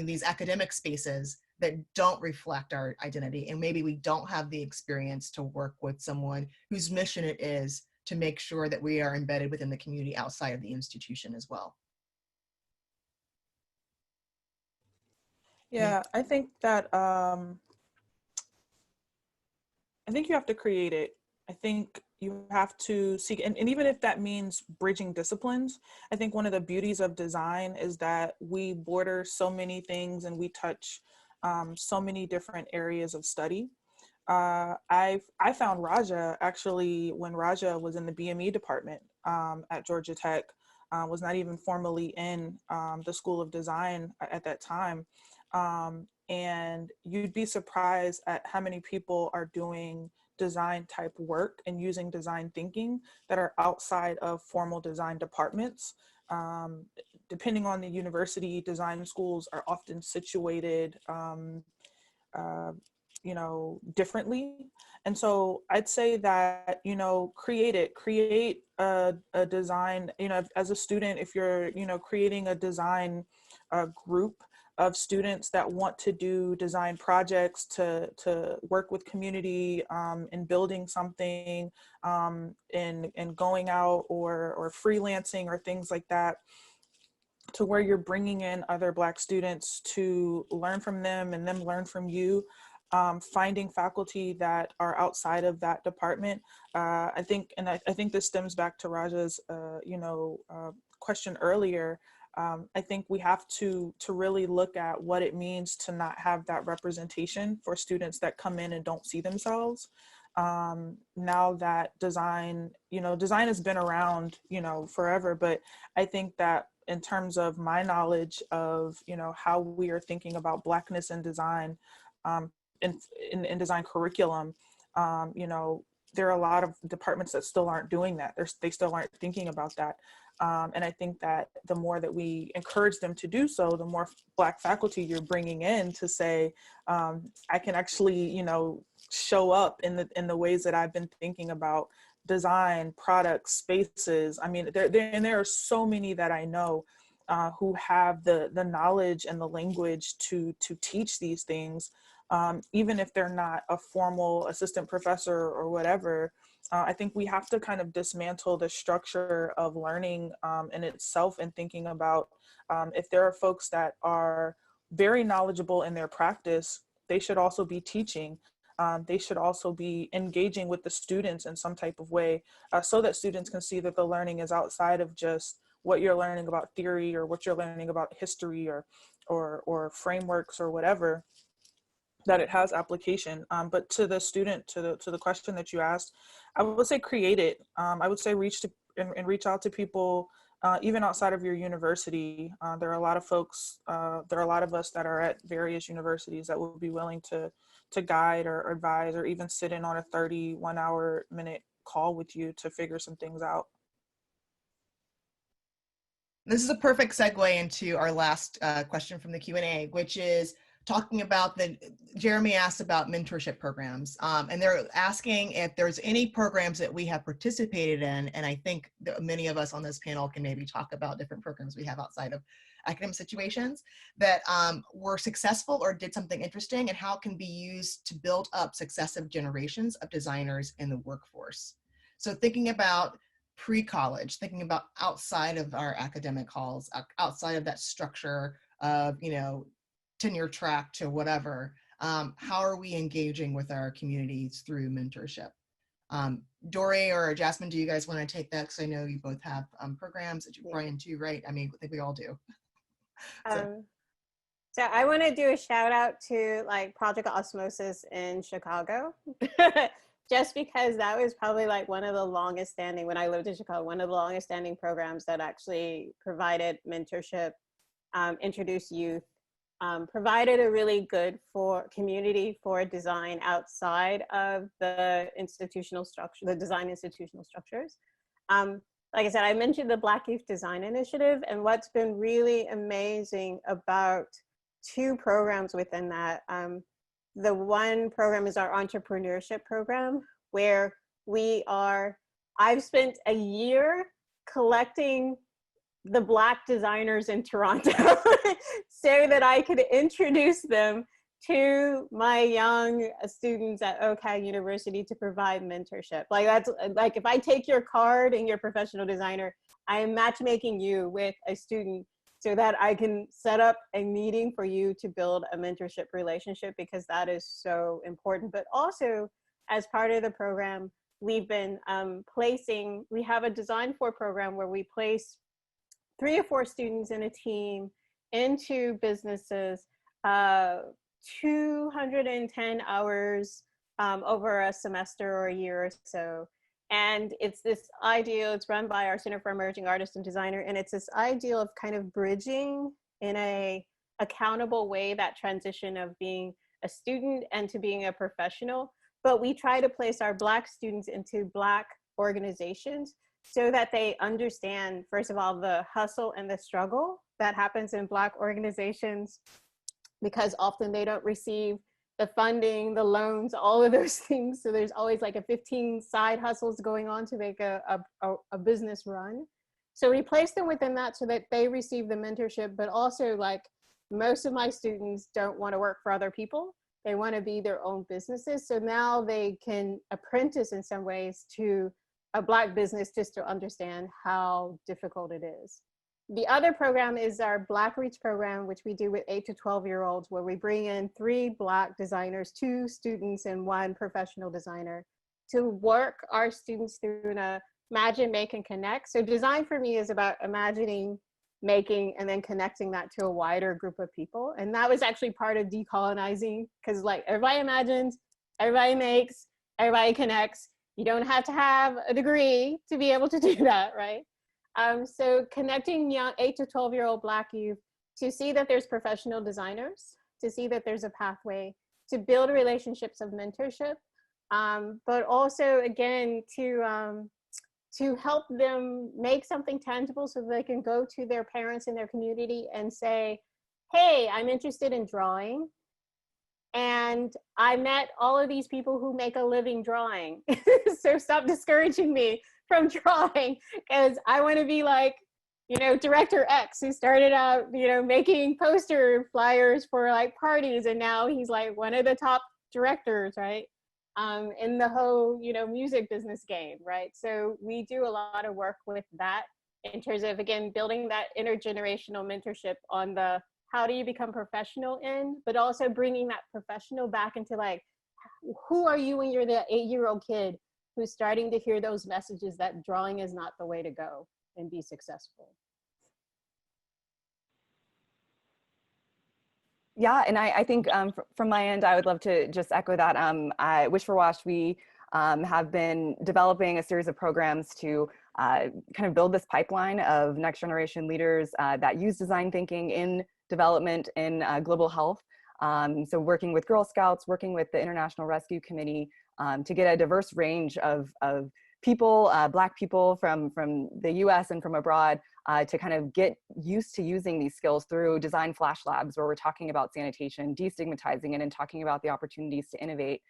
[SPEAKER 2] these academic spaces that don't reflect our identity, and maybe we don't have the experience to work with someone whose mission it is to make sure that we are embedded within the community outside of the institution as well?
[SPEAKER 3] Yeah, I think that I think you have to create it. I think you have to seek, and even if that means bridging disciplines, I think one of the beauties of design is that we border so many things and we touch so many different areas of study. I found Raja actually when Raja was in the BME department at Georgia Tech, was not even formally in the School of Design at that time. And you'd be surprised at how many people are doing design type work and using design thinking that are outside of formal design departments. Depending on the university, design schools are often situated, differently. And so I'd say that, create a design, as a student, if you're, creating a design group of students that want to do design projects to work with community in building something, and going out or freelancing or things like that, to where you're bringing in other Black students to learn from them and them learn from you, finding faculty that are outside of that department. I think this stems back to Raja's, question earlier. I think we have to really look at what it means to not have that representation for students that come in and don't see themselves. Now that design has been around, forever, but I think that in terms of my knowledge of, how we are thinking about Blackness in design, in design curriculum, there are a lot of departments that still aren't doing that. They still aren't thinking about that. And I think that the more that we encourage them to do so, the more Black faculty you're bringing in to say, I can actually, show up in the ways that I've been thinking about design, products, spaces. I mean, there are so many that I know who have the knowledge and the language to teach these things, even if they're not a formal assistant professor or whatever. I think we have to kind of dismantle the structure of learning in itself, and thinking about if there are folks that are very knowledgeable in their practice, they should also be teaching. They should also be engaging with the students in some type of way, so that students can see that the learning is outside of just what you're learning about theory, or what you're learning about history, or frameworks or whatever, that it has application. But to the student, to the question that you asked, I would say create it. I would say reach out to people, even outside of your university. There are a lot of folks, there are a lot of us that are at various universities that will be willing to guide or advise, or even sit in on a 31-hour-minute call with you to figure some things out.
[SPEAKER 2] This is a perfect segue into our last question from the Q&A, which is talking about Jeremy asked about mentorship programs, and they're asking if there's any programs that we have participated in, and I think that many of us on this panel can maybe talk about different programs we have outside of academic situations that were successful or did something interesting, and how it can be used to build up successive generations of designers in the workforce. So thinking about pre-college, thinking about outside of our academic halls, outside of that structure of, tenure track to whatever, how are we engaging with our communities through mentorship? Dory or Jasmine, do you guys want to take that? Because I know you both have programs, Brian too, right? I mean, I think we all do.
[SPEAKER 4] So I want to do a shout out to Project Osmosis in Chicago, just because that was probably one of the longest standing, when I lived in Chicago, one of the longest standing programs that actually provided mentorship, introduced youth, provided a really good community for design outside of the institutional structure, the design institutional structures. Like I said, I mentioned the Black Youth Design Initiative, and what's been really amazing about two programs within that. The one program is our entrepreneurship program, where I've spent a year collecting the Black designers in Toronto so that I could introduce them to my young students at OCAD University to provide mentorship. That's if I take your card and you're a professional designer, I am matchmaking you with a student so that I can set up a meeting for you to build a mentorship relationship, because that is so important. But also, as part of the program, we've been we have a Design For program where we place 3 or 4 students in a team into businesses, 210 hours over a semester or a year or so. And it's this ideal, it's run by our Center for Emerging Artists and Designer, and it's this ideal of kind of bridging in a accountable way that transition of being a student and to being a professional. But we try to place our Black students into Black organizations so that they understand, first of all, the hustle and the struggle that happens in Black organizations, because often they don't receive the funding, the loans, all of those things. So there's always a 15 side hustles going on to make a business run. So we place them within that so that they receive the mentorship, but also most of my students don't want to work for other people. They want to be their own businesses. So now they can apprentice in some ways to a Black business just to understand how difficult it is. The other program is our Black Reach program, which we do with 8 to 12-year-olds, where we bring in 3 Black designers, 2 students and 1 professional designer, to work our students through a imagine, make, and connect. So design for me is about imagining, making, and then connecting that to a wider group of people. And that was actually part of decolonizing, because everybody imagines, everybody makes, everybody connects. You don't have to have a degree to be able to do that, right? So connecting young 8 to 12-year-old Black youth to see that there's professional designers, to see that there's a pathway, to build relationships of mentorship, but also, again, to help them make something tangible so they can go to their parents in their community and say, hey, I'm interested in drawing. And I met all of these people who make a living drawing. So stop discouraging me from drawing, because I want to be director X, who started out, making poster flyers for parties. And now he's one of the top directors, right? in the whole, music business game, right? So we do a lot of work with that in terms of, again, building that intergenerational mentorship on the how do you become professional in, but also bringing that professional back into like, who are you when you're the 8-year-old kid who's starting to hear those messages that drawing is not the way to go and be successful.
[SPEAKER 5] Yeah, and I think from my end, I would love to just echo that. I Wish for Wash, we have been developing a series of programs to kind of build this pipeline of next generation leaders that use design thinking in development in global health. So working with Girl Scouts, working with the International Rescue Committee to get a diverse range of people, Black people from the US and from abroad, to kind of get used to using these skills through design flash labs, where we're talking about sanitation, destigmatizing it, and talking about the opportunities to innovate.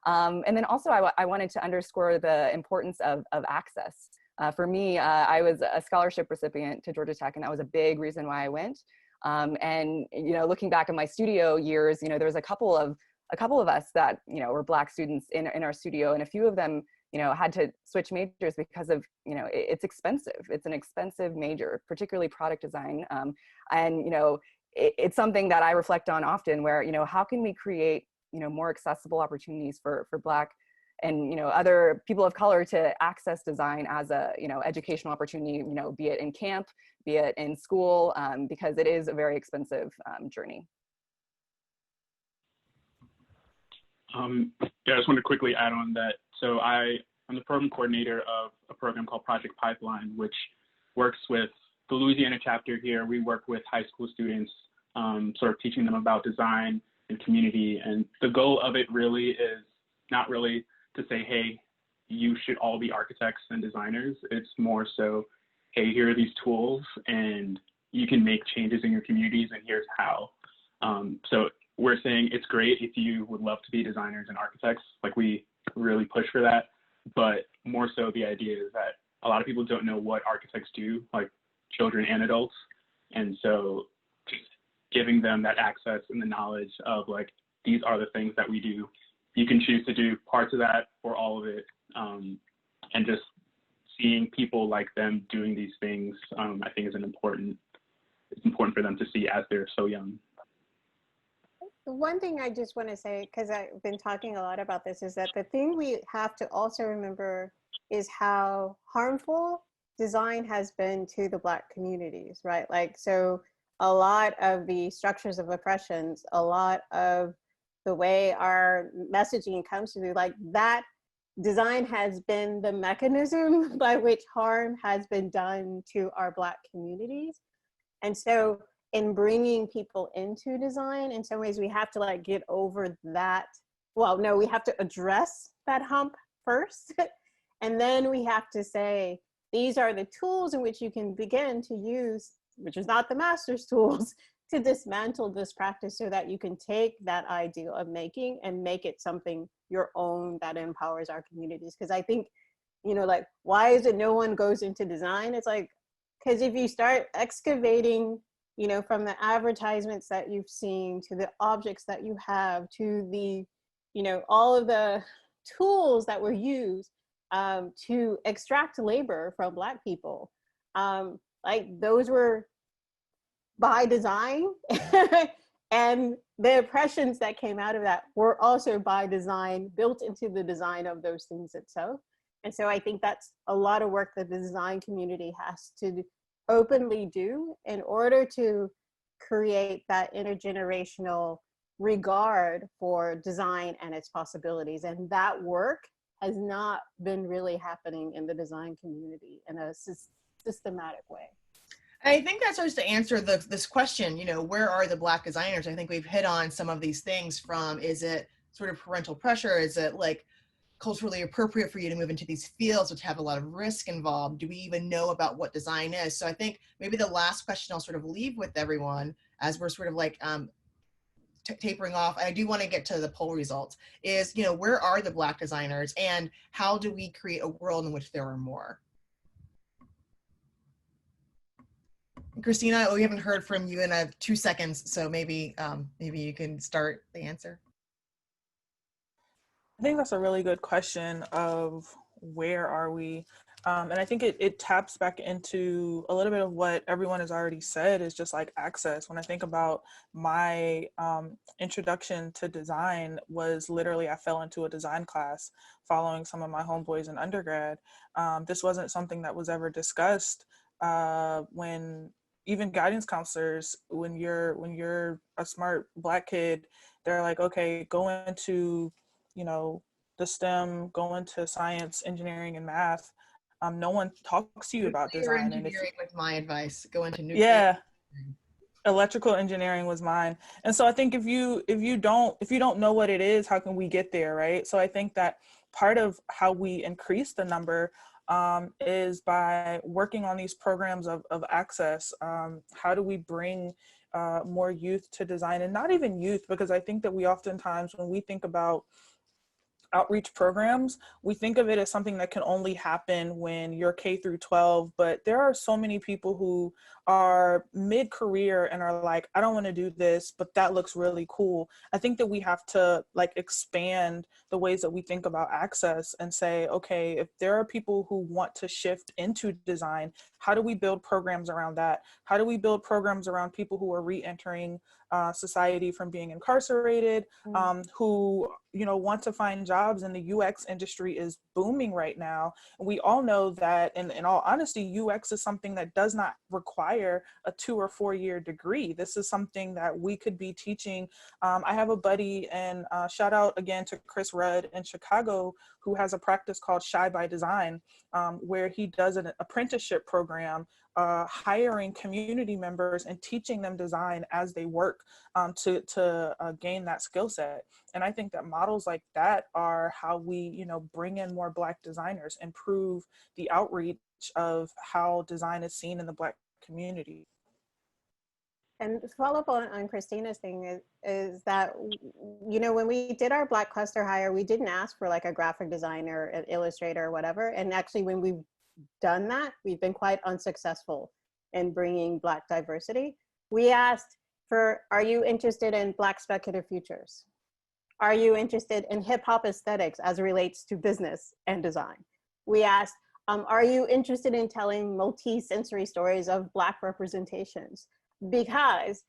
[SPEAKER 5] And then also I wanted to underscore the importance of access. For me, I was a scholarship recipient to Georgia Tech, and that was a big reason why I went. And looking back at my studio years, there was a couple of us that were Black students in our studio, and a few of them had to switch majors because of it's expensive. It's an expensive major, particularly product design, and it's something that I reflect on often. Where how can we create more accessible opportunities for Black and other people of color to access design as a educational opportunity, be it in camp, be it in school, because it is a very expensive journey.
[SPEAKER 6] Yeah, I just want to quickly add on that. So I'm the program coordinator of a program called Project Pipeline, which works with the Louisiana chapter here. We work with high school students, sort of teaching them about design and community. And the goal of it really is not really to say, hey, you should all be architects and designers. It's more so, hey, here are these tools and you can make changes in your communities, and here's how. So we're saying it's great if you would love to be designers and architects, like we really push for that, but more so the idea is that a lot of people don't know what architects do, like children and adults. And so just giving them that access and the knowledge of like, these are the things that we do. You can choose to do parts of that or all of it. And just seeing people like them doing these things, I think is it's important for them to see as they're so young.
[SPEAKER 4] One thing I just want to say, because I've been talking a lot about this, is that the thing we have to also remember is how harmful design has been to the Black communities, right? Like, so a lot of the structures of oppressions, a lot of the way our messaging comes through, like that design has been the mechanism by which harm has been done to our Black communities. And so in bringing people into design, in some ways we have to like get over that. Well, no, we have to address that hump first. And then we have to say, these are the tools in which you can begin to use, which is not the master's tools, to dismantle this practice so that you can take that idea of making and make it something your own that empowers our communities. Because I think, like, why is it no one goes into design? It's like, because if you start excavating, from the advertisements that you've seen to the objects that you have to the, all of the tools that were used to extract labor from Black people, like those were by design. And the oppressions that came out of that were also by design, built into the design of those things itself. And so I think that's a lot of work that the design community has to openly do in order to create that intergenerational regard for design and its possibilities. And that work has not been really happening in the design community in a systematic way.
[SPEAKER 2] I think that starts to answer this question, where are the Black designers? I think we've hit on some of these things from, is it sort of parental pressure? Is it like culturally appropriate for you to move into these fields which have a lot of risk involved? Do we even know about what design is? So I think maybe the last question I'll sort of leave with everyone as we're sort of like tapering off, and I do want to get to the poll results, is, where are the Black designers and how do we create a world in which there are more? Christina, we haven't heard from you in 2 seconds, so maybe you can start the answer.
[SPEAKER 3] I think that's a really good question of where are we? And I think it taps back into a little bit of what everyone has already said is just like access. When I think about my introduction to design was literally I fell into a design class following some of my homeboys in undergrad. This wasn't something that was ever discussed when even guidance counselors, when you're a smart Black kid, they're like, okay, go into the STEM, go into science, engineering, and math. No one talks to you about
[SPEAKER 2] Nuclear
[SPEAKER 3] design. And if
[SPEAKER 2] engineering was my advice. Go into nuclear.
[SPEAKER 3] yeah, electrical engineering was mine. And so I think if you don't know what it is, how can we get there, right? So I think that part of how we increase the number is by working on these programs of access. How do we bring more youth to design, and not even youth, because I think that we oftentimes, when we think about outreach programs, we think of it as something that can only happen when you're K through 12, but there are so many people who are mid-career and are like, I don't want to do this, but that looks really cool. I think that we have to like expand the ways that we think about access and say, okay, if there are people who want to shift into design, how do we build programs around that? How do we build programs around people who are re-entering society from being incarcerated, who want to find jobs, and the UX industry is booming right now. And we all know that, in all honesty, UX is something that does not require a 2 or 4 year degree. This is something that we could be teaching. I have a buddy, and shout out again to Chris Rudd in Chicago, who has a practice called Shy by Design, where he does an apprenticeship program, hiring community members and teaching them design as they work to gain that skill set. And I think that models like that are how we, bring in more Black designers, improve the outreach of how design is seen in the Black community.
[SPEAKER 4] And to follow up on Christina's thing is that, when we did our Black cluster hire, we didn't ask for like a graphic designer, an illustrator, or whatever. And actually, when we've done that, we've been quite unsuccessful in bringing Black diversity. We asked for, are you interested in Black speculative futures? Are you interested in hip hop aesthetics as it relates to business and design? We asked, are you interested in telling multi-sensory stories of Black representations? Because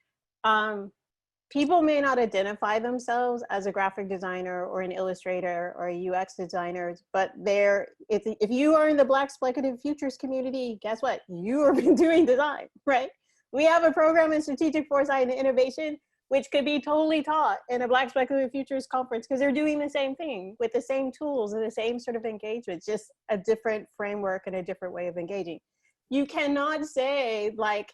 [SPEAKER 4] people may not identify themselves as a graphic designer or an illustrator or a UX designer, but if you are in the Black speculative futures community, guess what? You have been doing design, right? We have a program in strategic foresight and innovation, which could be totally taught in a Black speculative futures conference, because they're doing the same thing with the same tools and the same sort of engagement, just a different framework and a different way of engaging. You cannot say like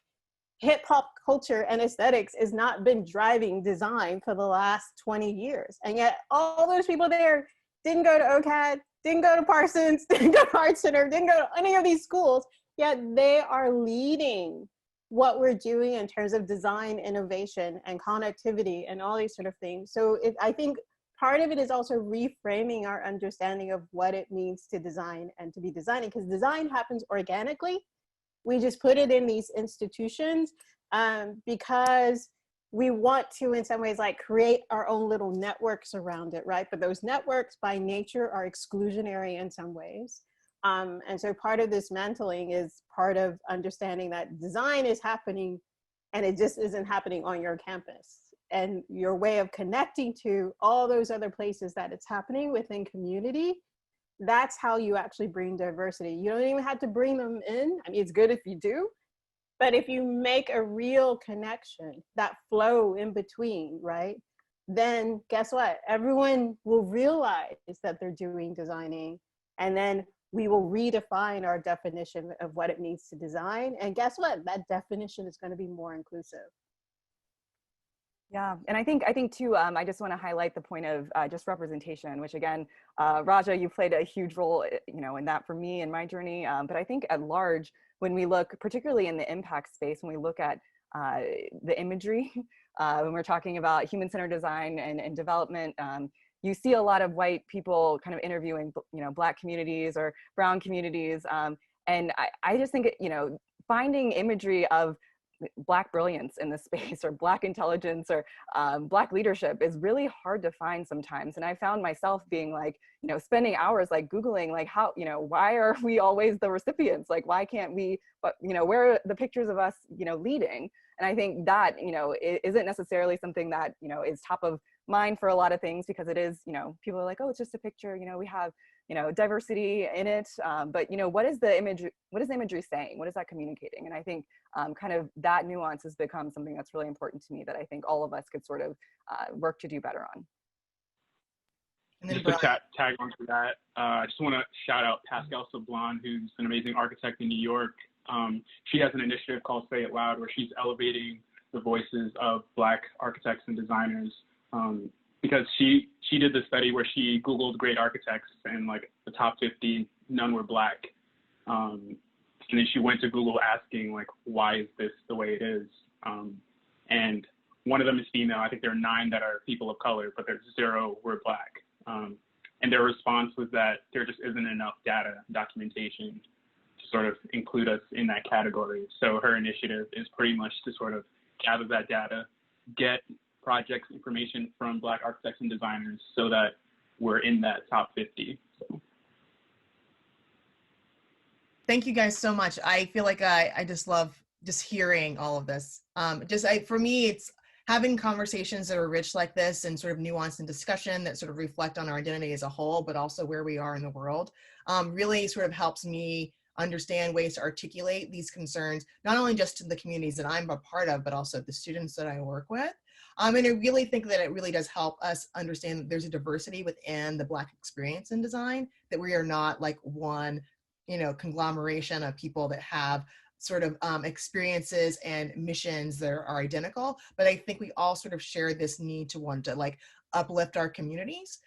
[SPEAKER 4] hip hop culture and aesthetics has not been driving design for the last 20 years. And yet all those people there didn't go to OCAD, didn't go to Parsons, didn't go to Art Center, didn't go to any of these schools, yet they are leading what we're doing in terms of design, innovation, and connectivity, and all these sort of things. So I think part of it is also reframing our understanding of what it means to design and to be designing, because design happens organically. We just put it in these institutions because we want to, in some ways, like create our own little networks around it, right? But those networks by nature are exclusionary in some ways. And so part of this mantling is part of understanding that design is happening and it just isn't happening on your campus. And your way of connecting to all those other places that it's happening within community, that's how you actually bring diversity. You don't even have to bring them in. I mean, it's good if you do, but if you make a real connection, that flow in between, right? Then guess what? Everyone will realize that they're doing designing, and then we will redefine our definition of what it means to design. And guess what? That definition is going to be more inclusive.
[SPEAKER 5] Yeah, and I think too, I just want to highlight the point of just representation, which again, Raja, you played a huge role, in that for me in my journey. But I think at large, when we look, particularly in the impact space, when we look at the imagery, when we're talking about human-centered design and development, you see a lot of white people kind of interviewing, Black communities or brown communities, and I just think, finding imagery of Black brilliance in this space, or Black intelligence, or Black leadership is really hard to find sometimes. And I found myself being like, spending hours like Googling, like how, why are we always the recipients? Like, why can't we, but, where are the pictures of us, leading? And I think that, it isn't necessarily something that, is top of mind for a lot of things, because it is, people are like, oh, it's just a picture, we have, diversity in it. But, what is the imagery saying? What is that communicating? And I think kind of that nuance has become something that's really important to me, that I think all of us could sort of work to do better on.
[SPEAKER 2] And then
[SPEAKER 6] just to tag on to that, I just want to shout out Pascal Sablon, who's an amazing architect in New York. She has an initiative called Say It Loud, where she's elevating the voices of Black architects and designers, because she did this study where she Googled great architects, and like the top 50, none were Black. And then she went to Google asking, like, why is this the way it is? And one of them is female. I think there are 9 that are people of color, but there's 0 who are Black. And their response was that there just isn't enough data documentation to sort of include us in that category. So her initiative is pretty much to sort of gather that data, get projects information from Black architects and designers so that we're in that top 50. So.
[SPEAKER 2] Thank you guys so much. I feel like I just love just hearing all of this. For me, it's having conversations that are rich like this, and sort of nuance and discussion that sort of reflect on our identity as a whole, but also where we are in the world, really sort of helps me understand ways to articulate these concerns, not only just to the communities that I'm a part of, but also the students that I work with. And I really think that it really does help us understand that there's a diversity within the Black experience in design, that we are not like one, conglomeration of people that have sort of experiences and missions that are identical. But I think we all sort of share this need to want to like uplift our communities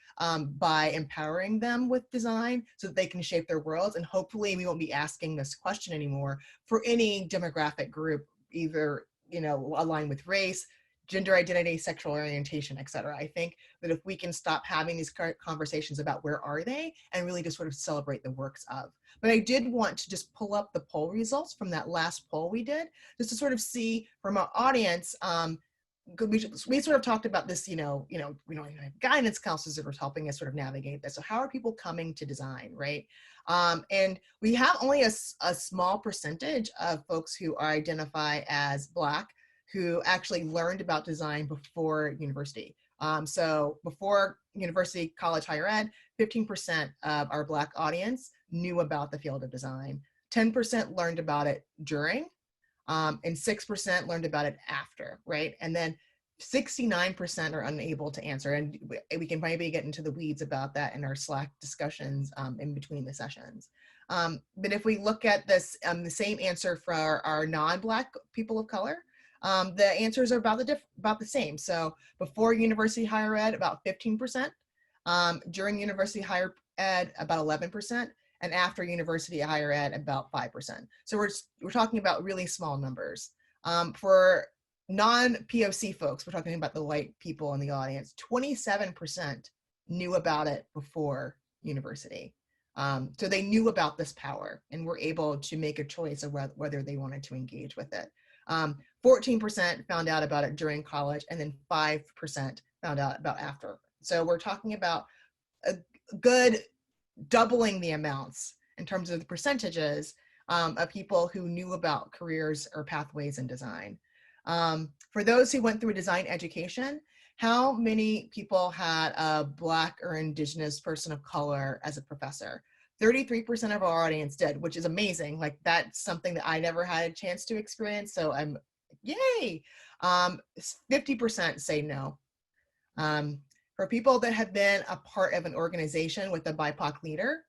[SPEAKER 2] by empowering them with design so that they can shape their worlds. And hopefully we won't be asking this question anymore for any demographic group, either, aligned with race, gender identity, sexual orientation, et cetera. I think that if we can stop having these conversations about where are they, and really just sort of celebrate the works of. But I did want to just pull up the poll results from that last poll we did, just to sort of see from our audience, we sort of talked about this, we don't even have guidance counselors that are helping us sort of navigate this. So how are people coming to design, right? And we have only a small percentage of folks who identify as Black who actually learned about design before university. So before university, college, higher ed, 15% of our Black audience knew about the field of design. 10% learned about it during, and 6% learned about it after, right? And then 69% are unable to answer. And we can maybe get into the weeds about that in our Slack discussions in between the sessions. But if we look at this, the same answer for our non-Black people of color, the answers are about the same. So before university higher ed, about 15%, during university higher ed, about 11%, and after university higher ed, about 5%. So we're talking about really small numbers. For non-POC folks, we're talking about the white people in the audience, 27% knew about it before university. So they knew about this power and were able to make a choice of whether they wanted to engage with it. 14% found out about it during college, and then 5% found out about after. So we're talking about a good doubling the amounts in terms of the percentages of people who knew about careers or pathways in design. For those who went through a design education, how many people had a Black or Indigenous person of color as a professor? 33% of our audience did, which is amazing. Like, that's something that I never had a chance to experience. So I'm, yay. 50% say no. For people that have been a part of an organization with a BIPOC leader,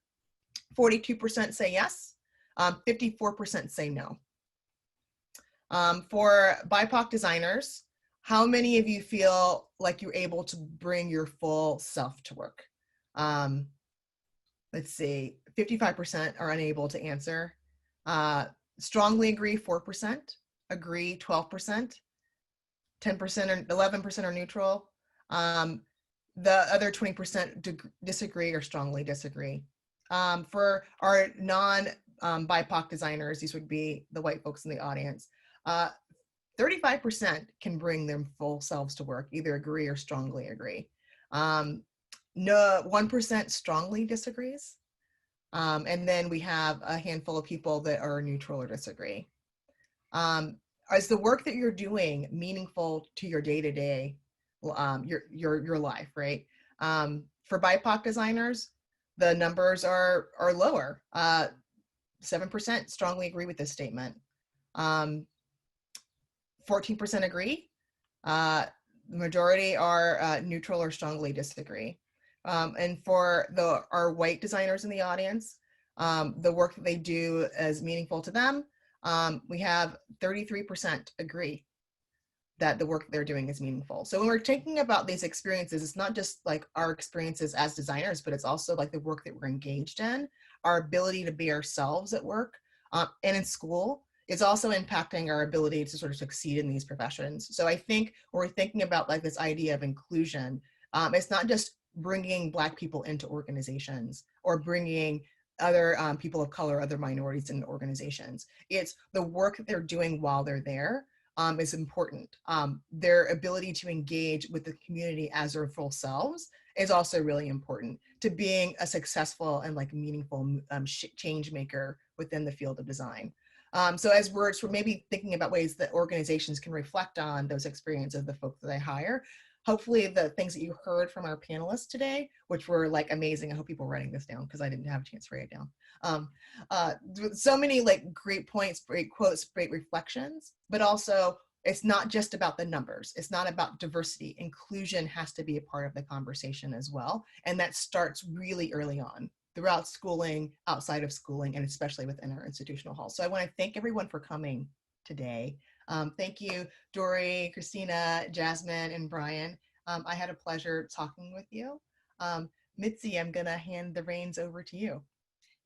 [SPEAKER 2] 42% say yes, 54% say no. For BIPOC designers, how many of you feel like you're able to bring your full self to work? Let's see, 55% are unable to answer. Strongly agree, 4%. Agree, 12%. 10% or 11% are neutral. The other 20% disagree or strongly disagree. For our non-BIPOC designers, these would be the white folks in the audience. 35% can bring their full selves to work, either agree or strongly agree. No, 1% strongly disagrees. And then we have a handful of people that are neutral or disagree. Is the work that you're doing meaningful to your day-to-day, your life, right? For BIPOC designers, the numbers are lower. 7% strongly agree with this statement. 14% agree. The majority are neutral or strongly disagree. And for our white designers in the audience, the work that they do is meaningful to them. We have 33% agree that the work they're doing is meaningful. So when we're thinking about these experiences, it's not just like our experiences as designers, but it's also like the work that we're engaged in, our ability to be ourselves at work and in school is also impacting our ability to sort of succeed in these professions. So I think when we're thinking about like this idea of inclusion, it's not just bringing Black people into organizations or bringing other people of color, other minorities in organizations. It's the work that they're doing while they're there is important. Their ability to engage with the community as their full selves is also really important to being a successful and like meaningful change maker within the field of design. So as we're maybe thinking about ways that organizations can reflect on those experiences of the folks that they hire, hopefully the things that you heard from our panelists today, which were like amazing. I hope people are writing this down because I didn't have a chance to write it down. So many like great points, great quotes, great reflections, but also it's not just about the numbers. It's not about diversity. Inclusion has to be a part of the conversation as well. And that starts really early on throughout schooling, outside of schooling, and especially within our institutional halls. So I want to thank everyone for coming today. Thank you, Dory, Christina, Jasmine, and Brian. I had a pleasure talking with you. Mitzi, I'm gonna hand the reins over to you.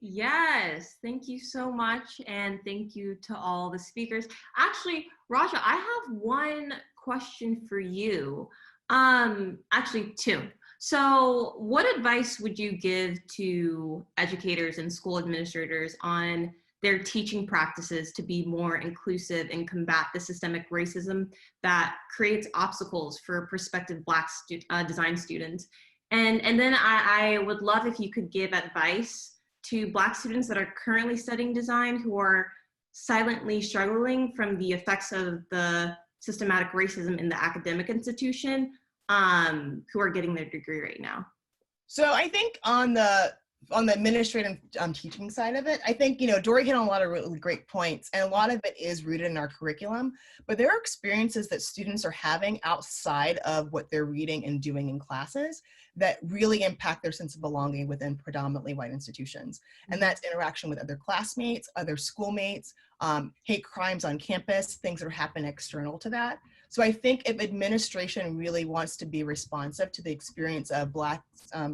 [SPEAKER 1] Yes, thank you so much. And thank you to all the speakers. Actually, Raja, I have one question for you. Actually, two. So what advice would you give to educators and school administrators on their teaching practices to be more inclusive and combat the systemic racism that creates obstacles for prospective Black design students? And then I would love if you could give advice to Black students that are currently studying design who are silently struggling from the effects of the systematic racism in the academic institution, who are getting their degree right now.
[SPEAKER 2] So I think on the administrative teaching side of it, I think, you know, Dory hit on a lot of really great points, and a lot of it is rooted in our curriculum, but there are experiences that students are having outside of what they're reading and doing in classes that really impact their sense of belonging within predominantly white institutions. And that's interaction with other classmates, other schoolmates, hate crimes on campus, things that are happening external to that. So I think if administration really wants to be responsive to the experience of Black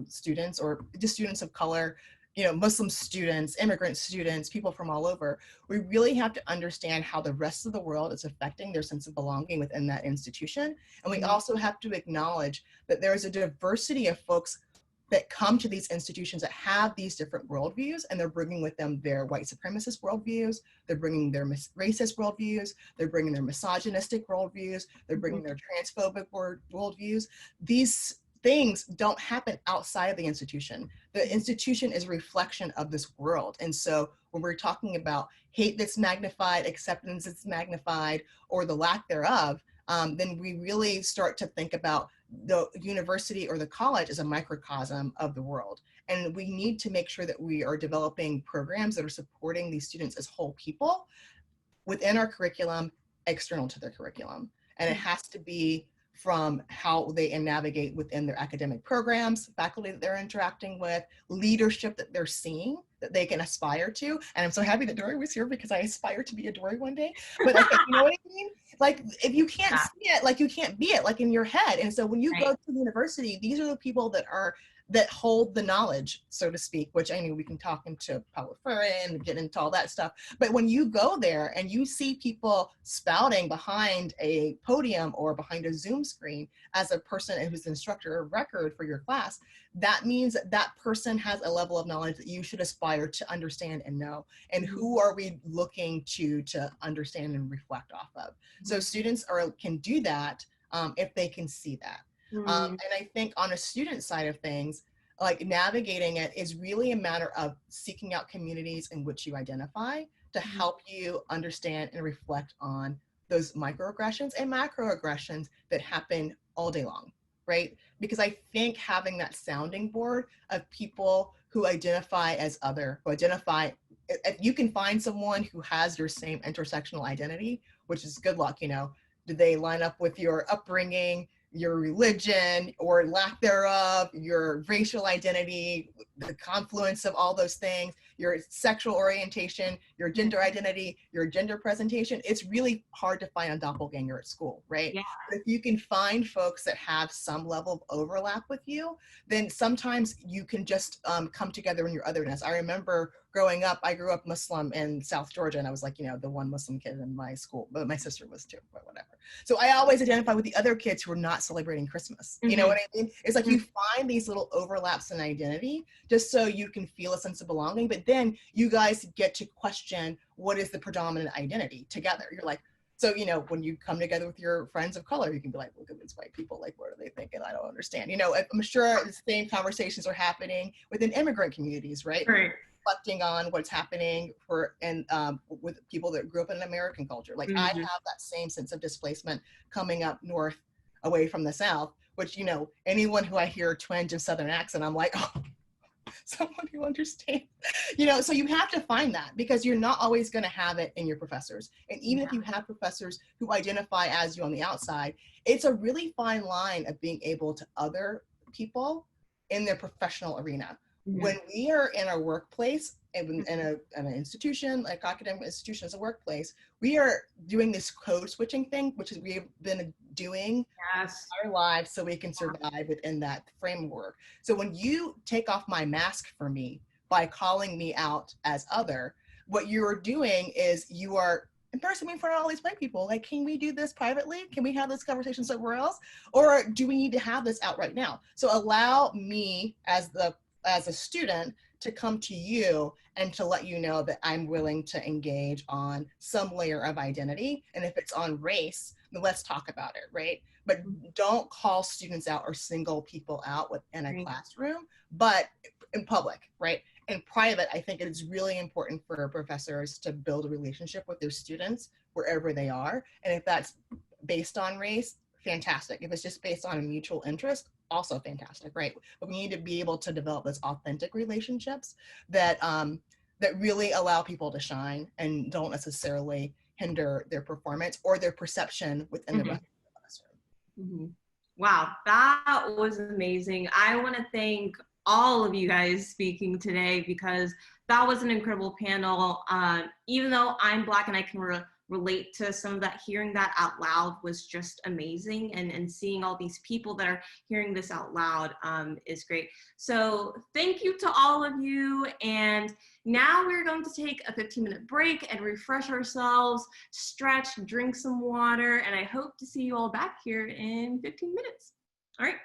[SPEAKER 2] students or just students of color, you know, Muslim students, immigrant students, people from all over, we really have to understand how the rest of the world is affecting their sense of belonging within that institution. And we also have to acknowledge that there is a diversity of folks that come to these institutions that have these different worldviews, and they're bringing with them their white supremacist worldviews, they're bringing their racist worldviews, they're bringing their misogynistic worldviews, they're bringing their transphobic worldviews. These things don't happen outside of the institution. The institution is a reflection of this world. And so when we're talking about hate that's magnified, acceptance that's magnified, or the lack thereof, then we really start to think about the university or the college as a microcosm of the world. And we need to make sure that we are developing programs that are supporting these students as whole people within our curriculum, external to their curriculum. And it has to be from how they navigate within their academic programs, faculty that they're interacting with, leadership that they're seeing that they can aspire to. And I'm so happy that Dory was here because I aspire to be a Dory one day. But like, you know what I mean? Like, if you can't see it, like you can't be it, like in your head. And so when you go to the university, these are the people that are that hold the knowledge, so to speak, which I mean, we can talk into power for it and get into all that stuff. But when you go there and you see people spouting behind a podium or behind a Zoom screen as a person who's the instructor of record for your class, that means that that person has a level of knowledge that you should aspire to understand and know. And who are we looking to understand and reflect off of? So students can do that if they can see that. And I think on a student side of things, like navigating it is really a matter of seeking out communities in which you identify to help you understand and reflect on those microaggressions and macroaggressions that happen all day long, right? Because I think having that sounding board of people who identify as other, who identify, if you can find someone who has your same intersectional identity, which is good luck, you know, do they line up with your upbringing, your religion or lack thereof, your racial identity, the confluence of all those things, your sexual orientation, your gender identity, your gender presentation. It's really hard to find a doppelganger at school, right?
[SPEAKER 1] Yeah.
[SPEAKER 2] But if you can find folks that have some level of overlap with you, then sometimes you can just come together in your otherness. I remember growing up, I grew up Muslim in South Georgia, and I was like, you know, the one Muslim kid in my school, but my sister was too, but whatever. So I always identify with the other kids who are not celebrating Christmas. You know what I mean? It's like you find these little overlaps in identity just so you can feel a sense of belonging, but then you guys get to question what is the predominant identity together. You're like, so, you know, when you come together with your friends of color, you can be like, look at these white people, like, what are they thinking? I don't understand. You know, I'm sure the same conversations are happening within immigrant communities, right?
[SPEAKER 1] Right.
[SPEAKER 2] Reflecting on what's happening with people that grew up in American culture. Like I have that same sense of displacement coming up north away from the South, which, you know, anyone who I hear twinge of Southern accent, I'm like, oh, someone who understands, you know, so you have to find that because you're not always going to have it in your professors. And even if you have professors who identify as you on the outside, it's a really fine line of being able to other people in their professional arena. When we are in our workplace, in an institution, like academic institution as a workplace, we are doing this code switching thing, which is we've been doing our lives so we can survive within that framework. So when you take off my mask for me by calling me out as other, what you're doing is you are embarrassing me in front of all these white people. Like, can we do this privately? Can we have this conversation somewhere else? Or do we need to have this out right now? So allow me as a student to come to you and to let you know that I'm willing to engage on some layer of identity. And if it's on race, then let's talk about it, right? But don't call students out or single people out within a classroom, but in public, right? In private, I think it's really important for professors to build a relationship with their students wherever they are. And if that's based on race, fantastic. If it's just based on a mutual interest, also fantastic, right? But we need to be able to develop those authentic relationships that that really allow people to shine and don't necessarily hinder their performance or their perception within the rest of the classroom.
[SPEAKER 1] Wow, that was amazing. I want to thank all of you guys speaking today because that was an incredible panel. Even though I'm Black and I can relate to some of that, hearing that out loud was just amazing, and seeing all these people that are hearing this out loud is great. So thank you to all of you, and now we're going to take a 15-minute break and refresh ourselves, stretch, drink some water, and I hope to see you all back here in 15 minutes. All right.